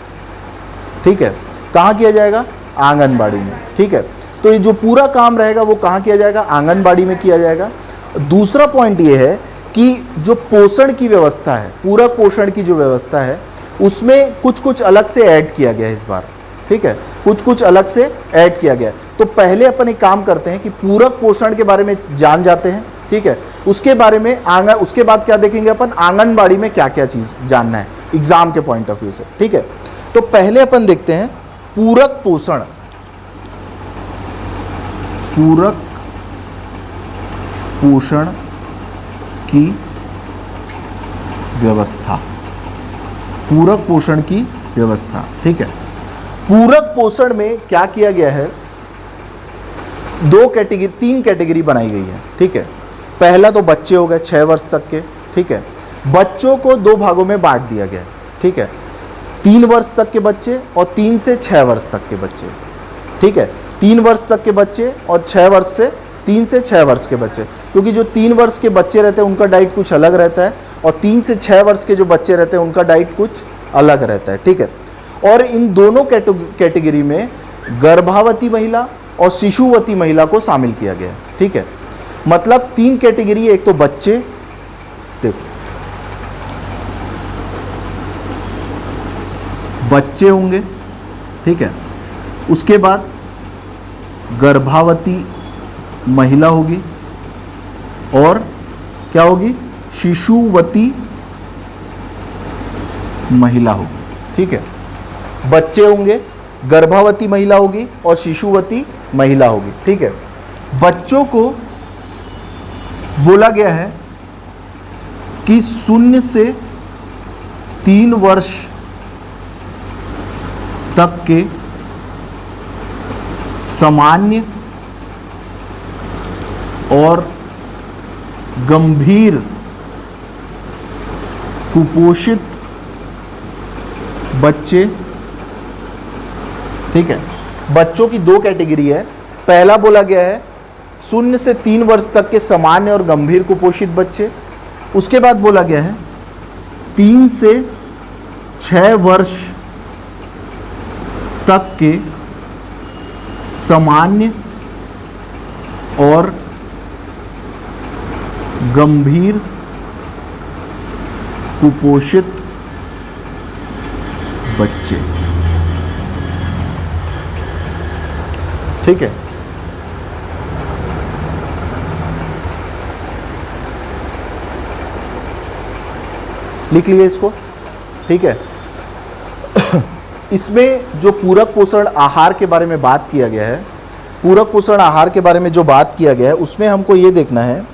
ठीक है, कहाँ किया जाएगा? आंगनबाड़ी में। ठीक है, तो ये जो पूरा काम रहेगा वो कहाँ किया जाएगा? आंगनबाड़ी में किया जाएगा। दूसरा पॉइंट ये है कि जो पोषण की व्यवस्था है, पूरक पोषण की जो व्यवस्था है, उसमें कुछ अलग से ऐड किया गया है इस बार। ठीक है, कुछ अलग से ऐड किया गया है। तो पहले अपन एक काम करते हैं कि पूरक पोषण के बारे में जान जाते हैं। ठीक है, उसके बारे में उसके बाद क्या देखेंगे अपन? आंगनबाड़ी में क्या क्या चीज़ जानना है एग्जाम के पॉइंट ऑफ व्यू से। ठीक है, तो पहले अपन देखते हैं पूरक पोषण, पूरक पोषण की व्यवस्था, पूरक पोषण की व्यवस्था। ठीक है, पूरक पोषण में क्या किया गया है? 3 कैटेगरी बनाई गई है। ठीक है, पहला तो बच्चे हो गए 6 वर्ष तक के। ठीक है, बच्चों को 2 भागों में बांट दिया गया है। ठीक है, 3 वर्ष तक के बच्चे और 3 से 6 वर्ष तक के बच्चे। ठीक है, 3 वर्ष तक के बच्चे और 3 से 6 वर्ष के बच्चे, क्योंकि जो 3 वर्ष के बच्चे रहते हैं उनका डाइट कुछ अलग रहता है, और 3 से 6 वर्ष के जो बच्चे रहते हैं उनका डाइट कुछ अलग रहता है। ठीक है, और इन दोनों कैटेगरी में गर्भवती महिला और शिशुवती महिला को शामिल किया गया है। ठीक है, मतलब 3 कैटेगरी। एक तो बच्चे, देखो बच्चे होंगे। ठीक है, उसके बाद गर्भवती महिला होगी, और क्या होगी? शिशुवती महिला होगी। ठीक है, बच्चे होंगे, गर्भवती महिला होगी और शिशुवती महिला होगी। ठीक है, बच्चों को बोला गया है कि 0 से 3 वर्ष तक के सामान्य और गंभीर कुपोषित बच्चे, ठीक है। बच्चों की 2 कैटेगरी है। पहला बोला गया है 0 से 3 वर्ष तक के सामान्य और गंभीर कुपोषित बच्चे। उसके बाद बोला गया है 3 से 6 वर्ष तक के सामान्य और गंभीर कुपोषित बच्चे, ठीक है। लिख लिए इसको, ठीक है। इसमें जो पूरक पोषण आहार के बारे में बात किया गया है, पूरक पोषण आहार के बारे में जो बात किया गया है उसमें हमको ये देखना है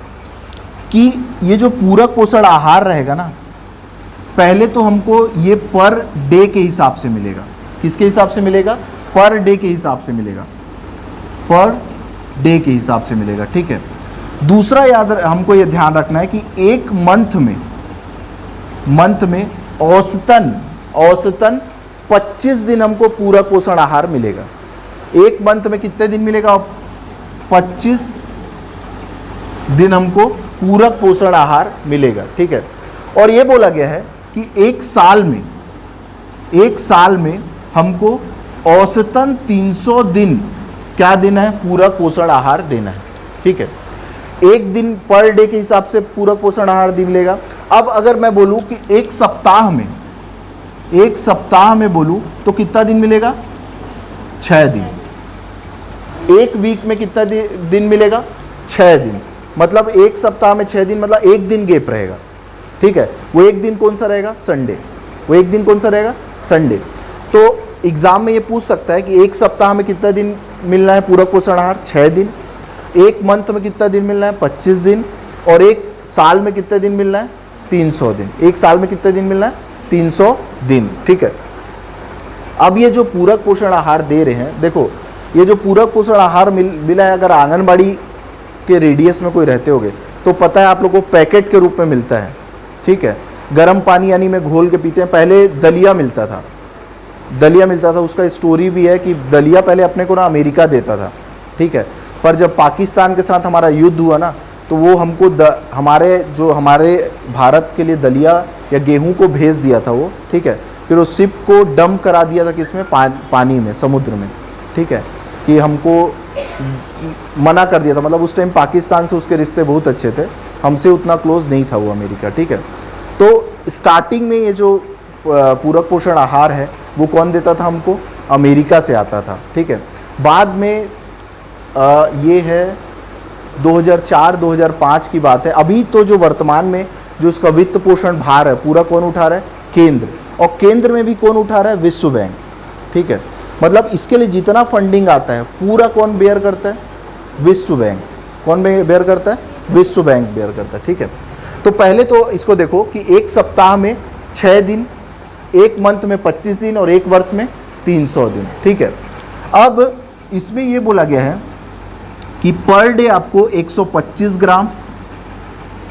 कि ये जो पूरक पोषण आहार रहेगा ना, पहले तो हमको ये पर डे के हिसाब से मिलेगा। किसके हिसाब से मिलेगा? पर डे के हिसाब से मिलेगा, पर डे के हिसाब से मिलेगा, ठीक है। दूसरा हमको ये ध्यान रखना है कि एक मंथ में औसतन 25 दिन हमको पूरक पोषण आहार मिलेगा। एक मंथ में कितने दिन मिलेगा? 25 दिन हमको पूरक पोषण आहार मिलेगा, ठीक है। और ये बोला गया है कि एक साल में हमको औसतन 300 दिन क्या देना है? पूरक पोषण आहार देना है, ठीक है। एक दिन पर डे के हिसाब से पूरक पोषण आहार मिलेगा। अब अगर मैं बोलूं कि एक सप्ताह में बोलूं तो कितना दिन मिलेगा? 6 दिन। एक वीक में कितना दिन मिलेगा? 6 दिन। मतलब एक सप्ताह में 6 दिन, मतलब एक दिन गैप रहेगा, ठीक है। वो एक दिन कौन सा रहेगा? संडे। वो एक दिन कौन सा रहेगा? संडे। तो एग्जाम में ये पूछ सकता है कि एक सप्ताह में कितना दिन मिलना है पूरक पोषण आहार? 6 दिन। एक मंथ में कितना दिन मिलना है? 25 दिन। और एक साल में कितने दिन मिलना है? 300 दिन। एक साल में कितने दिन मिलना है? 300 दिन, ठीक है। अब ये जो पूरक पोषण आहार दे रहे हैं, देखो ये जो पूरक पोषण आहार मिला है, अगर आंगनबाड़ी के रेडियस में कोई रहते होगे तो पता है आप लोगों को पैकेट के रूप में मिलता है, ठीक है। गर्म पानी यानी में घोल के पीते हैं। पहले दलिया मिलता था, उसका स्टोरी भी है कि दलिया पहले अपने को ना अमेरिका देता था, ठीक है। पर जब पाकिस्तान के साथ हमारा युद्ध हुआ ना, तो वो हमको हमारे भारत के लिए दलिया या गेहूं को भेज दिया था वो, ठीक है। फिर उस शिप को डंप करा दिया था किसमें? पानी में, समुद्र में, ठीक है। कि हमको मना कर दिया था। मतलब उस टाइम पाकिस्तान से उसके रिश्ते बहुत अच्छे थे, हमसे उतना क्लोज नहीं था वो अमेरिका, ठीक है। तो स्टार्टिंग में ये जो पूरक पोषण आहार है वो कौन देता था हमको? अमेरिका से आता था, ठीक है। बाद में ये है 2004-2005 की बात है। अभी तो जो वर्तमान में जो इसका वित्त पोषण भार है पूरा कौन उठा रहा है? केंद्र। और केंद्र में भी कौन उठा रहा है? विश्व बैंक, ठीक है। मतलब इसके लिए जितना फंडिंग आता है पूरा कौन बेयर करता है? विश्व बैंक। कौन बेयर करता है? विश्व बैंक बेयर करता है, ठीक है। तो पहले तो इसको देखो कि एक सप्ताह में 6 दिन, एक मंथ में 25 दिन और एक वर्ष में 300 दिन, ठीक है। अब इसमें ये बोला गया है कि पर डे आपको 125 ग्राम,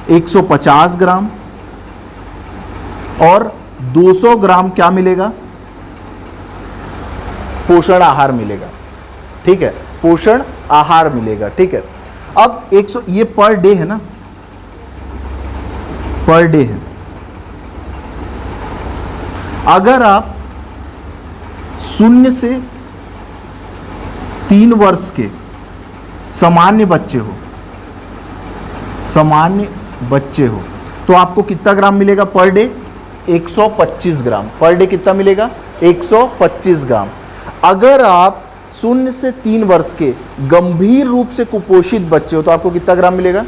150 ग्राम और 200 ग्राम क्या मिलेगा? पोषण आहार मिलेगा, ठीक है। पोषण आहार मिलेगा, ठीक है। अब 100 ये पर डे है ना, पर डे है। अगर आप 0 से 3 वर्ष के सामान्य बच्चे हो तो आपको कितना ग्राम मिलेगा पर डे? 125 ग्राम। पर डे कितना मिलेगा? 125 ग्राम। अगर आप 0 से 3 वर्ष के गंभीर रूप से कुपोषित बच्चे हो तो आपको कितना ग्राम मिलेगा?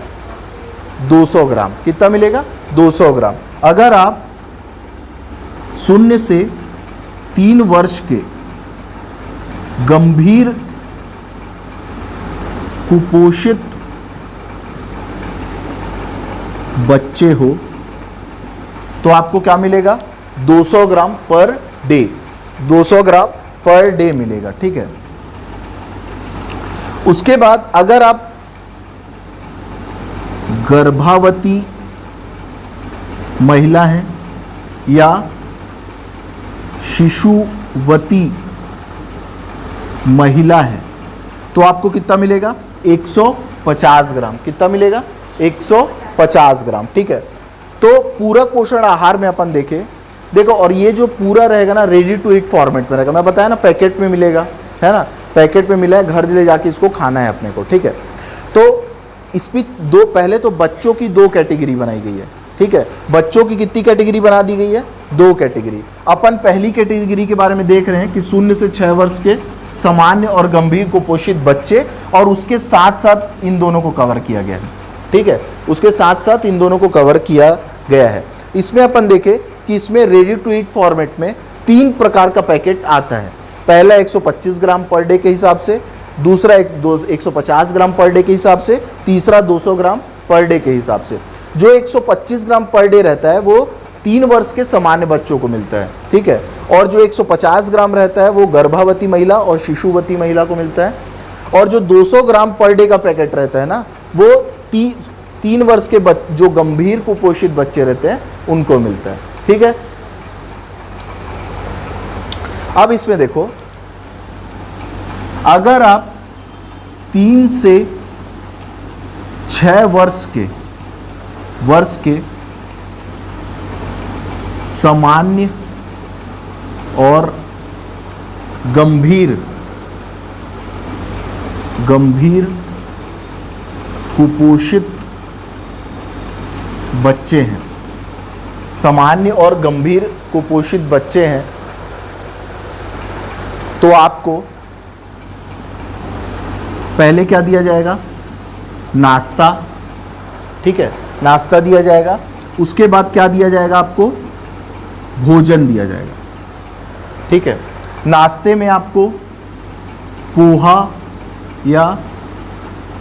200 ग्राम। कितना मिलेगा? 200 ग्राम। अगर आप 0 से 3 वर्ष के गंभीर कुपोषित बच्चे हो तो आपको क्या मिलेगा? 200 ग्राम पर डे, 200 ग्राम पर डे मिलेगा, ठीक है। उसके बाद अगर आप गर्भवती महिला हैं या शिशुवती महिला है तो आपको कितना मिलेगा? 150 ग्राम। कितना मिलेगा? 150 ग्राम, ठीक है। तो पूरक पोषण आहार में अपन देखें, देखो, और ये जो पूरा रहेगा ना रेडी टू ईट फॉर्मेट में रहेगा। मैं बताया ना पैकेट में मिलेगा, है ना, पैकेट में मिला है, घर ले जाके इसको खाना है अपने को, ठीक है। तो इसमें दो, पहले तो बच्चों की 2 कैटेगरी बनाई गई है, ठीक है। बच्चों की कितनी कैटेगरी बना दी गई है? 2 कैटेगरी। अपन पहली कैटेगरी के बारे में देख रहे हैं कि 0 से 6 वर्ष के सामान्य और गंभीर कुपोषित बच्चे, और उसके साथ साथ इन दोनों को कवर किया गया है, ठीक है। उसके साथ साथ इन दोनों को कवर किया गया है। इसमें अपन देखें कि इसमें रेडी टू ईट फॉर्मेट में 3 प्रकार का पैकेट आता है। पहला 125 ग्राम पर डे के हिसाब से, दूसरा 150 ग्राम पर डे के हिसाब से, तीसरा 200 ग्राम पर डे के हिसाब से। जो 125 ग्राम पर डे रहता है वो 3 वर्ष के सामान्य बच्चों को मिलता है, ठीक है। और जो 150 ग्राम रहता है वो गर्भवती महिला और शिशुवती महिला को मिलता है। और जो 200 ग्राम पर डे का पैकेट रहता है ना, वो 3 वर्ष के जो गंभीर कुपोषित बच्चे रहते हैं उनको मिलता है, ठीक है। अब इसमें देखो, अगर आप 3 से 6 वर्ष के सामान्य और गंभीर कुपोषित बच्चे हैं, सामान्य और गंभीर कुपोषित बच्चे हैं, तो आपको पहले क्या दिया जाएगा? नाश्ता, ठीक है, नाश्ता दिया जाएगा। उसके बाद क्या दिया जाएगा? आपको भोजन दिया जाएगा, ठीक है। नाश्ते में आपको पोहा या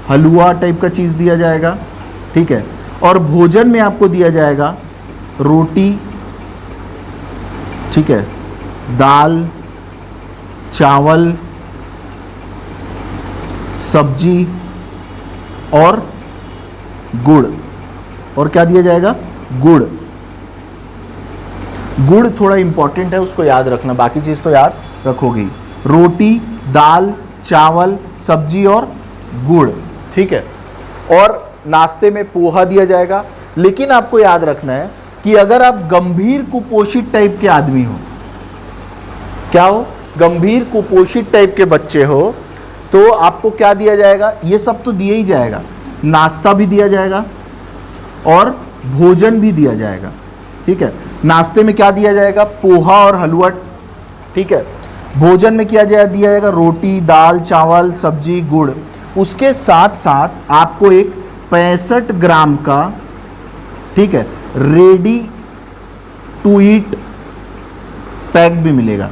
हलवा टाइप का चीज़ दिया जाएगा, ठीक है। और भोजन में आपको दिया जाएगा रोटी, ठीक है, दाल, चावल, सब्जी और गुड़। और क्या दिया जाएगा? गुड़। गुड़ थोड़ा इंपॉर्टेंट है, उसको याद रखना, बाकी चीज़ तो याद रखोगी। रोटी, दाल, चावल, सब्जी और गुड़, ठीक है। और नाश्ते में पोहा दिया जाएगा। लेकिन आपको याद रखना है कि अगर आप गंभीर कुपोषित टाइप के आदमी हो, क्या हो? गंभीर कुपोषित टाइप के बच्चे हो, तो आपको क्या दिया जाएगा? ये सब तो दिया ही जाएगा, नाश्ता भी दिया जाएगा और भोजन भी दिया जाएगा, ठीक है। नाश्ते में क्या दिया जाएगा? पोहा और हलवा, ठीक है। भोजन में क्या दिया जाएगा? रोटी, दाल, चावल, सब्जी, गुड़। उसके साथ साथ आपको एक 65 ग्राम का, ठीक है, रेडी टू ईट पैक भी मिलेगा,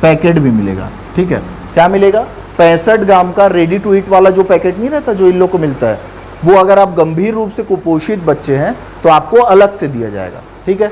पैकेट भी मिलेगा, ठीक है। क्या मिलेगा? 65 ग्राम का रेडी टू ईट वाला जो पैकेट नहीं रहता जो इन लोग को मिलता है, वो अगर आप गंभीर रूप से कुपोषित बच्चे हैं तो आपको अलग से दिया जाएगा, ठीक है।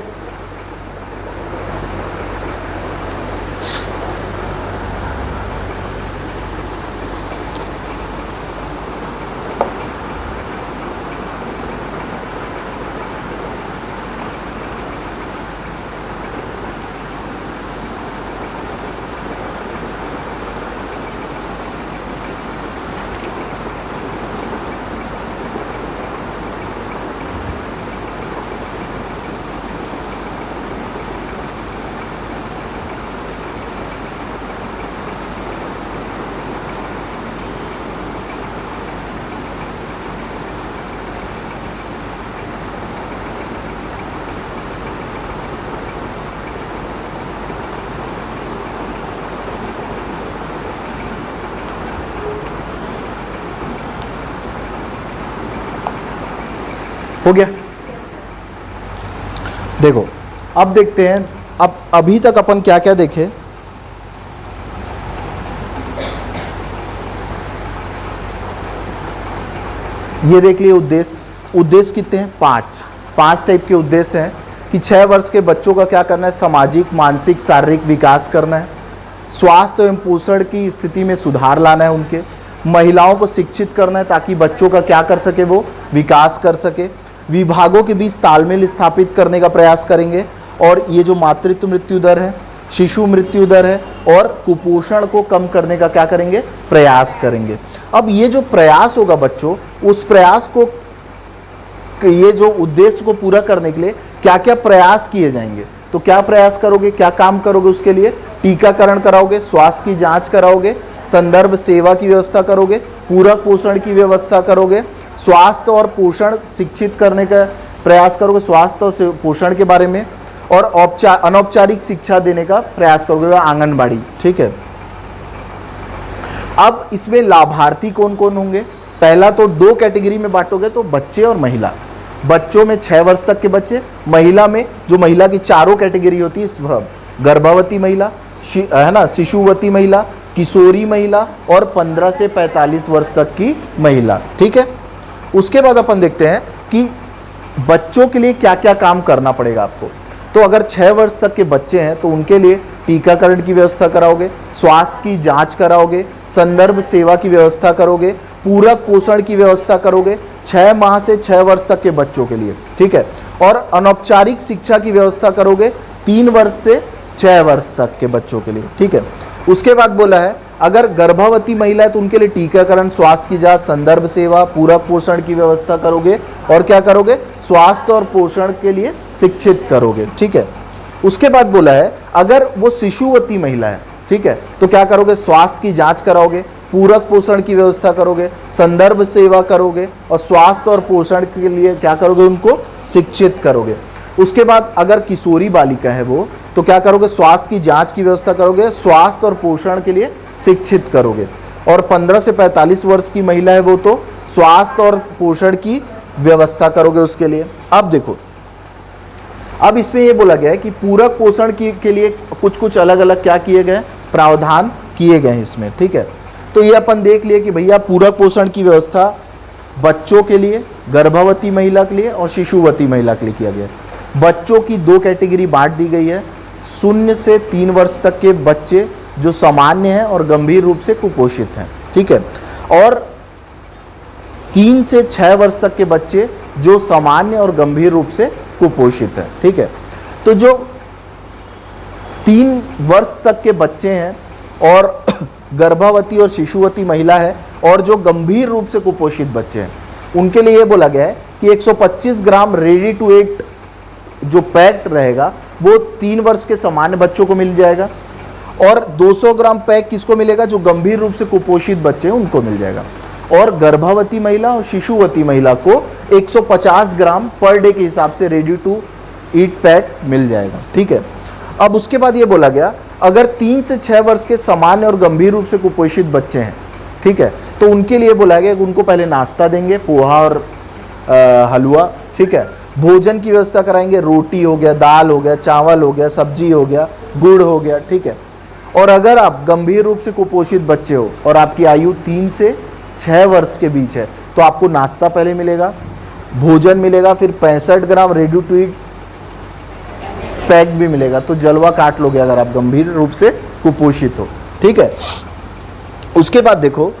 हो गया? देखो, अब देखते हैं, अब अभी तक अपन क्या क्या देखे। ये देख लिए उद्देश्य। उद्देश्य कितने हैं? 5 टाइप के उद्देश्य हैं कि 6 वर्ष के बच्चों का क्या करना है, सामाजिक, मानसिक, शारीरिक विकास करना है, स्वास्थ्य एवं पोषण की स्थिति में सुधार लाना है उनके, महिलाओं को शिक्षित करना है ताकि बच्चों का क्या कर सके, वो विकास कर सके, विभागों के बीच तालमेल स्थापित करने का प्रयास करेंगे, और ये जो मातृत्व मृत्यु दर है, शिशु मृत्यु दर है, और कुपोषण को कम करने का क्या करेंगे, प्रयास करेंगे। अब ये जो प्रयास होगा बच्चों, उस प्रयास को, ये जो उद्देश्य को पूरा करने के लिए क्या क्या प्रयास किए जाएंगे, तो क्या प्रयास करोगे, क्या काम करोगे उसके लिए, टीकाकरण कराओगे, स्वास्थ्य की जांच कराओगे, संदर्भ सेवा की व्यवस्था करोगे, पूरक पोषण की व्यवस्था करोगे, स्वास्थ्य और पोषण शिक्षित करने का प्रयास करोगे, स्वास्थ्य और पोषण के बारे में, और अनौपचारिक शिक्षा देने का प्रयास करोगे, आंगनबाड़ी। ठीक है। अब इसमें लाभार्थी कौन कौन होंगे, पहला तो 2 कैटेगरी में बांटोगे, तो बच्चे और महिला। बच्चों में 6 वर्ष तक के बच्चे, महिला में जो महिला की चारों कैटेगरी होती है, गर्भवती महिला, है ना, शिशुवती महिला, किशोरी महिला, और 15 से 45 वर्ष तक की महिला। ठीक है। उसके बाद अपन देखते हैं कि बच्चों के लिए क्या क्या काम करना पड़ेगा आपको। तो अगर 6 वर्ष तक के बच्चे हैं तो उनके लिए टीकाकरण की व्यवस्था कराओगे, स्वास्थ्य की जांच कराओगे, संदर्भ सेवा की व्यवस्था करोगे, पूरक पोषण की व्यवस्था करोगे 6 माह से 6 वर्ष तक के बच्चों के लिए। ठीक है। और अनौपचारिक शिक्षा की व्यवस्था करोगे 3 वर्ष से 6 वर्ष तक के बच्चों के लिए। ठीक है। उसके बाद बोला है अगर गर्भवती महिला है तो उनके लिए टीकाकरण, स्वास्थ्य की जांच, संदर्भ सेवा, पूरक पोषण की व्यवस्था करोगे, और क्या करोगे, स्वास्थ्य और पोषण के लिए शिक्षित करोगे। ठीक है। उसके बाद बोला है अगर वो शिशुवती महिला है, ठीक है, तो क्या करोगे, स्वास्थ्य की जांच कराओगे, पूरक पोषण की व्यवस्था करोगे, संदर्भ सेवा करोगे, और स्वास्थ्य और पोषण के लिए क्या करोगे, उनको शिक्षित करोगे। उसके बाद अगर किशोरी बालिका है वो, तो क्या करोगे, स्वास्थ्य की जांच की व्यवस्था करोगे, स्वास्थ्य और पोषण के लिए शिक्षित करोगे। और 15 से 45 वर्ष की महिला है वो, तो स्वास्थ्य और पोषण की व्यवस्था करोगे उसके लिए। अब देखो, अब इसमें ये बोला गया है कि पूरक पोषण के लिए कुछ कुछ अलग अलग क्या किए गए, प्रावधान किए गए हैं इसमें। ठीक है। तो ये अपन देख लिए कि भैया पूरक पोषण की व्यवस्था बच्चों के लिए, गर्भवती महिला के लिए और शिशुवती महिला के लिए किया गया है। बच्चों की 2 कैटेगरी बांट दी गई है, 0 से 3 वर्ष तक के बच्चे जो सामान्य हैं और गंभीर रूप से कुपोषित हैं। ठीक है। और 3 से 6 वर्ष तक के बच्चे जो सामान्य और गंभीर रूप से कुपोषित हैं। ठीक है। तो जो 3 वर्ष तक के बच्चे हैं और गर्भवती और शिशुवती महिला है और जो गंभीर रूप से कुपोषित बच्चे हैं, उनके लिए ये बोला गया है कि 125 ग्राम रेडी टू ईट जो पैक्ड रहेगा वो 3 वर्ष के सामान्य बच्चों को मिल जाएगा, और 200 ग्राम पैक किसको मिलेगा, जो गंभीर रूप से कुपोषित बच्चे हैं उनको मिल जाएगा। और गर्भवती महिला और शिशुवती महिला को 150 ग्राम पर डे के हिसाब से रेडी टू ईट पैक मिल जाएगा। ठीक है। अब उसके बाद ये बोला गया अगर 3 से 6 वर्ष के सामान्य और गंभीर रूप से कुपोषित बच्चे हैं, ठीक है, तो उनके लिए बोला गया कि उनको पहले नाश्ता देंगे, पोहा और हलवा। ठीक है। भोजन की व्यवस्था कराएंगे, रोटी हो गया, दाल हो गया, चावल हो गया, सब्जी हो गया, गुड़ हो गया। ठीक है। और अगर आप गंभीर रूप से कुपोषित बच्चे हो और आपकी आयु 3 से 6 वर्ष के बीच है, तो आपको नाश्ता पहले मिलेगा, भोजन मिलेगा, फिर 65 ग्राम रेडी टू ईट पैक भी मिलेगा। तो जलवा काट लोगे अगर आप गंभीर रूप से कुपोषित हो। ठीक है। उसके बाद देखो,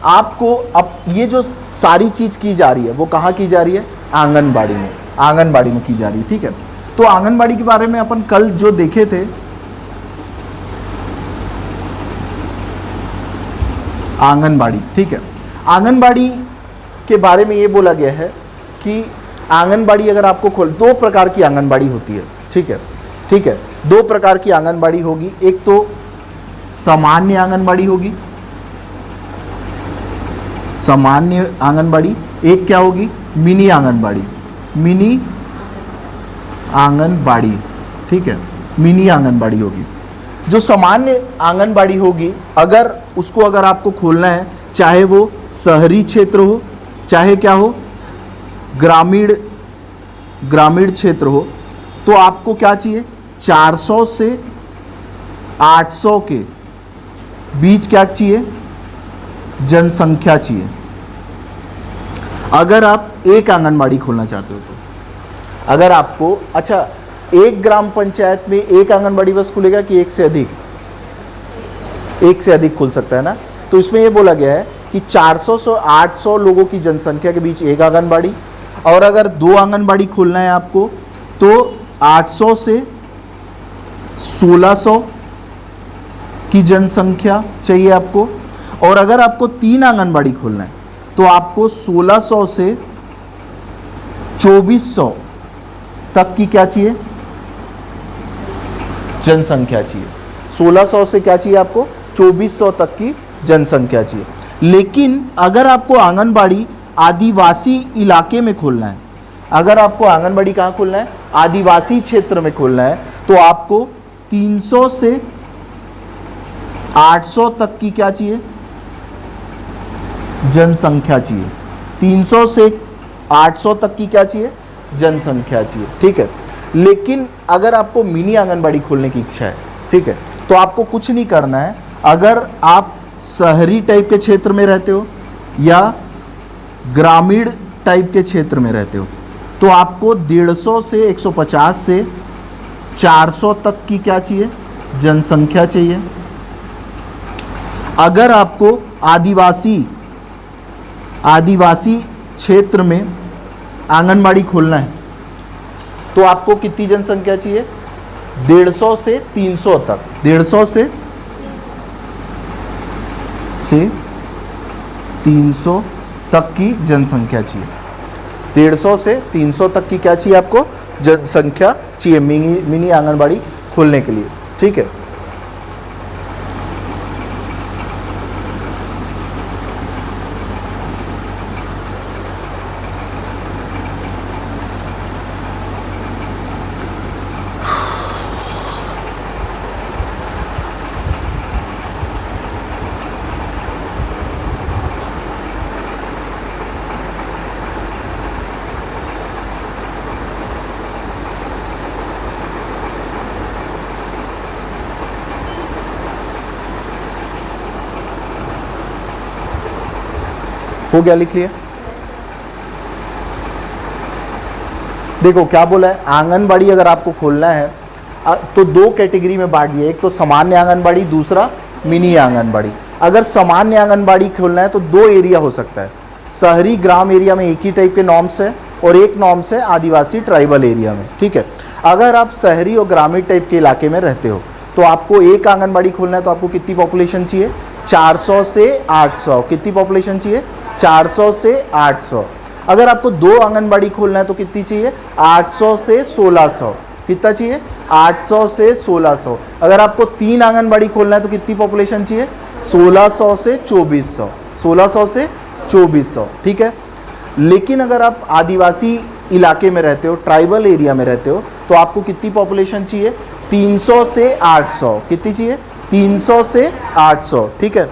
आपको अब ये जो सारी चीज़ की जा रही है वो कहाँ की जा रही है, आंगनबाड़ी में, आंगनबाड़ी में की जा रही है। ठीक है। तो आंगनबाड़ी के बारे में अपन कल जो देखे थे, आंगनबाड़ी, ठीक है, आंगनबाड़ी के बारे में ये बोला गया है कि आंगनबाड़ी अगर आपको खोल, 2 प्रकार की आंगनबाड़ी होती है। ठीक है। ठीक है। 2 प्रकार की आंगनबाड़ी होगी, एक तो सामान्य आंगनबाड़ी होगी, सामान्य आंगनबाड़ी, एक क्या होगी, मिनी आंगनबाड़ी, मिनी आंगनबाड़ी। ठीक है। मिनी आंगनबाड़ी होगी। जो सामान्य आंगनबाड़ी होगी, अगर उसको अगर आपको खोलना है, चाहे वो शहरी क्षेत्र हो, चाहे क्या हो, ग्रामीण क्षेत्र हो, तो आपको क्या चाहिए, 400 से 800 के बीच क्या चाहिए, जनसंख्या चाहिए, अगर आप एक आंगनबाड़ी खोलना चाहते हो तो। अगर आपको, अच्छा, एक ग्राम पंचायत में एक आंगनबाड़ी बस खुलेगा कि एक से अधिक? एक से अधिक खुल सकता है ना। तो इसमें ये बोला गया है कि 400 से 800 लोगों की जनसंख्या के बीच एक आंगनबाड़ी, और अगर 2 आंगनबाड़ी खोलना है आपको तो 800 से 1600 की जनसंख्या चाहिए आपको, और अगर आपको 3 आंगनबाड़ी खोलना है तो आपको 1600 से 2400 तक की क्या चाहिए? जनसंख्या चाहिए। 1600 से क्या चाहिए आपको? 2400 तक की जनसंख्या चाहिए। लेकिन अगर आपको आंगनबाड़ी आदिवासी इलाके में खोलना है, अगर आपको आंगनबाड़ी कहाँ खोलना है? आदिवासी क्षेत्र में खोलना है, तो आपको 300 से 800 तक की क्या चाहिए? जनसंख्या चाहिए। 300 से 800 तक की क्या चाहिए? जनसंख्या चाहिए, ठीक है। लेकिन अगर आपको मिनी आंगनबाड़ी खोलने की इच्छा है, ठीक है, तो आपको कुछ नहीं करना है। अगर आप शहरी टाइप के क्षेत्र में रहते हो या ग्रामीण टाइप के क्षेत्र में रहते हो, तो आपको 150 से 150 से 400 तक की क्या चाहिए? जनसंख्या चाहिए। अगर आपको आदिवासी क्षेत्र में आंगनबाड़ी खोलना है तो आपको कितनी जनसंख्या चाहिए? 150 से 300 तक, 150 से 300 तक की जनसंख्या चाहिए। 150 से 300 तक की क्या चाहिए आपको? जनसंख्या चाहिए मिनी आंगनबाड़ी खोलने के लिए, ठीक है। हो गया? लिख लिया? देखो क्या बोला है, आंगनबाड़ी अगर आपको खोलना है तो 2 कैटेगरी में बांट दिया, एक तो सामान्य आंगनबाड़ी, दूसरा मिनी आंगनबाड़ी। अगर सामान्य आंगनबाड़ी खोलना है तो 2 एरिया हो सकता है। शहरी ग्राम एरिया में एक ही टाइप के नॉर्म्स है और एक नॉर्म्स है आदिवासी ट्राइबल एरिया में, ठीक है। अगर आप शहरी और ग्रामीण टाइप के इलाके में रहते हो तो आपको एक आंगनबाड़ी खोलना है तो आपको कितनी पॉपुलेशन चाहिए? 400 से 800। कितनी पॉपुलेशन चाहिए? 400 से 800। अगर आपको 2 आंगनबाड़ी खोलना है तो कितनी चाहिए? 800 से 1600। कितना चाहिए? 800 से 1600। अगर आपको 3 आंगनबाड़ी खोलना है तो कितनी पॉपुलेशन चाहिए? 1600 से 2400। 1600 से 2400, ठीक है। लेकिन अगर आप आदिवासी इलाके में रहते हो, ट्राइबल एरिया में रहते हो, तो आपको कितनी पॉपुलेशन चाहिए? 300 से 800। कितनी चाहिए? 300 से 800, ठीक है।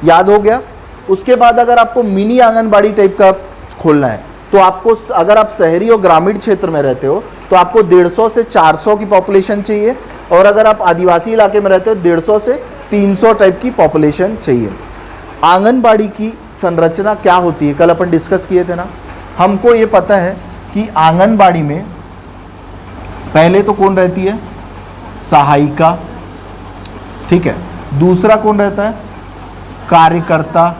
याद हो गया? उसके बाद अगर आपको मिनी आंगनबाड़ी टाइप का खोलना है तो आपको, अगर आप शहरी और ग्रामीण क्षेत्र में रहते हो तो आपको 150 से 400 की पॉपुलेशन चाहिए, और अगर आप आदिवासी इलाके में रहते हो 150 से 300 टाइप की पॉपुलेशन चाहिए। आंगनबाड़ी की संरचना क्या होती है, कल अपन डिस्कस किए थे ना। हमको ये पता है कि आंगनबाड़ी में पहले तो कौन रहती है? सहायिका, ठीक है। दूसरा कौन रहता है? कार्यकर्ता,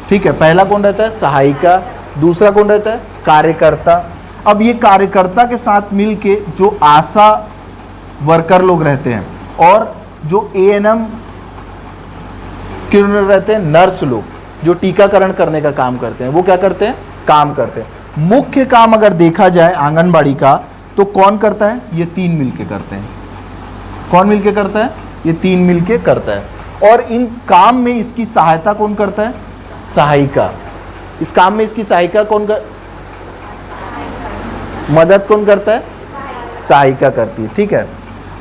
ठीक है। पहला कौन रहता है? सहायिका। दूसरा कौन रहता है? कार्यकर्ता। अब ये कार्यकर्ता के साथ मिलके जो आशा वर्कर लोग रहते हैं और जो ANM क्यों रहते हैं, नर्स लोग, जो टीकाकरण करने का काम करते हैं, वो क्या करते हैं? काम करते हैं। मुख्य काम अगर देखा जाए आंगनबाड़ी का तो कौन करता है? ये 3 मिलके करते हैं। कौन मिलके करता है? ये 3 मिलके करता है। और इन काम में इसकी सहायता कौन करता है? सहायिका। इस काम में इसकी सहायिका कौन कर, मदद कौन करता है? सहायिका करती है, ठीक है।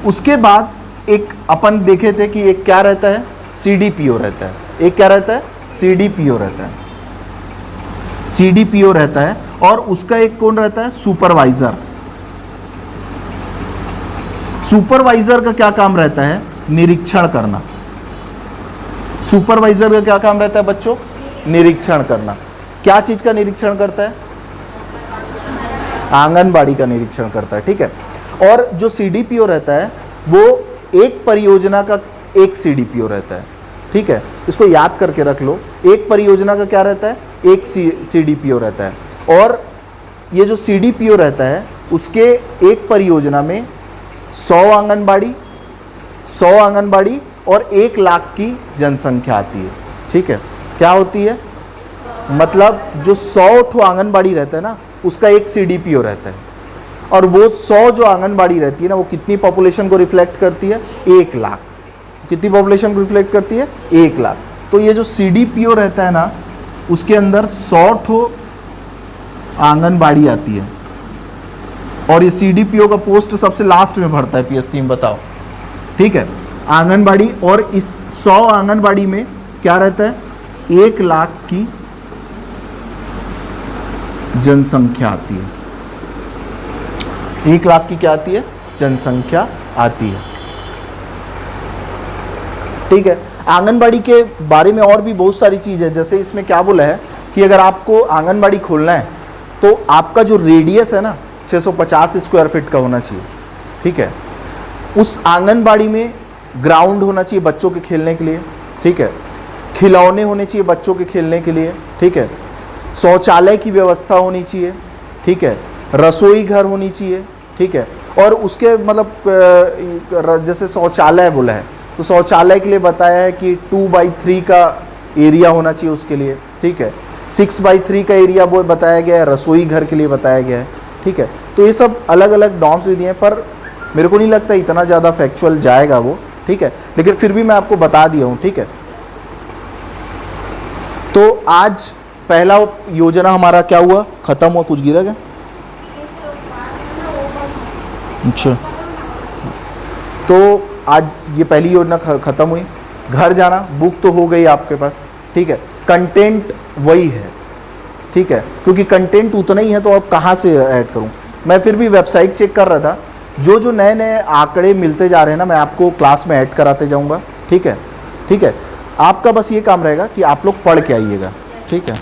उसके बाद एक अपन देखे थे कि एक क्या रहता है? CDPO रहता है। एक क्या रहता है? CDPO रहता है। CDPO रहता है और उसका एक कौन रहता है? सुपरवाइजर। सुपरवाइजर का क्या काम रहता है? निरीक्षण करना। सुपरवाइजर का क्या काम रहता है बच्चों? निरीक्षण करना। क्या चीज का निरीक्षण करता है? आंगनबाड़ी का निरीक्षण करता है, ठीक है। और जो सीडीपीओ रहता है वो एक परियोजना का एक सीडीपीओ रहता है, ठीक है। इसको याद करके रख लो, एक परियोजना का क्या रहता है, एक सीडीपीओ रहता है। और ये जो सीडीपीओ रहता है उसके एक परियोजना में 100 आंगनबाड़ी और 1 लाख की जनसंख्या आती है, ठीक है। क्या होती है, मतलब जो 100 ठो आंगनबाड़ी रहता है ना उसका एक सीडीपीओ रहता है, और वो 100 जो आंगनबाड़ी रहती है ना वो कितनी पॉपुलेशन को रिफ्लेक्ट करती है, 1 लाख। कितनी पॉपुलेशन को रिफ्लेक्ट करती है, 1 लाख। तो ये जो सीडीपीओ रहता है ना उसके अंदर 100 ठो आंगनबाड़ी आती है, और ये सीडीपीओ का पोस्ट सबसे लास्ट में भरता है पीएससी में, बताओ, ठीक है। आंगनबाड़ी, और इस 100 आंगनबाड़ी में क्या रहता है, 1 लाख की जनसंख्या आती है। 1 लाख की क्या आती है, जनसंख्या आती है, ठीक है। आंगनबाड़ी के बारे में और भी बहुत सारी चीज़ है, जैसे इसमें क्या बोला है कि अगर आपको आंगनबाड़ी खोलना है तो आपका जो रेडियस है ना 650 स्क्वायर फीट का होना चाहिए, ठीक है। उस आंगनबाड़ी में ग्राउंड होना चाहिए बच्चों के खेलने के लिए, ठीक है। खिलौने होने चाहिए बच्चों के खेलने के लिए, ठीक है। शौचालय की व्यवस्था होनी चाहिए, ठीक है। रसोई घर होनी चाहिए, ठीक है। और उसके मतलब जैसे शौचालय बोला है तो शौचालय के लिए बताया है कि 2/3 का एरिया होना चाहिए उसके लिए, ठीक है। 6/3 का एरिया वो बताया गया है, रसोई घर के लिए बताया गया है, ठीक है। तो ये सब अलग अलग नॉर्म्स विधि हैं, पर मेरे को नहीं लगता इतना ज़्यादा फैक्चुअल जाएगा वो, ठीक है। लेकिन फिर भी मैं आपको बता दिया हूँ, ठीक है। तो आज पहला योजना हमारा क्या हुआ, खत्म हुआ, कुछ गिरा क्या? अच्छा, तो आज ये पहली योजना खत्म हुई। घर जाना, बुक तो हो गई आपके पास, ठीक है। कंटेंट वही है, ठीक है, क्योंकि कंटेंट उतना ही है तो अब कहाँ से ऐड करूँ। मैं फिर भी वेबसाइट चेक कर रहा था, जो जो नए नए आंकड़े मिलते जा रहे हैं ना मैं आपको क्लास में ऐड कराते जाऊँगा, ठीक है, ठीक है। आपका बस ये काम रहेगा कि आप लोग पढ़ के आइएगा, ठीक है।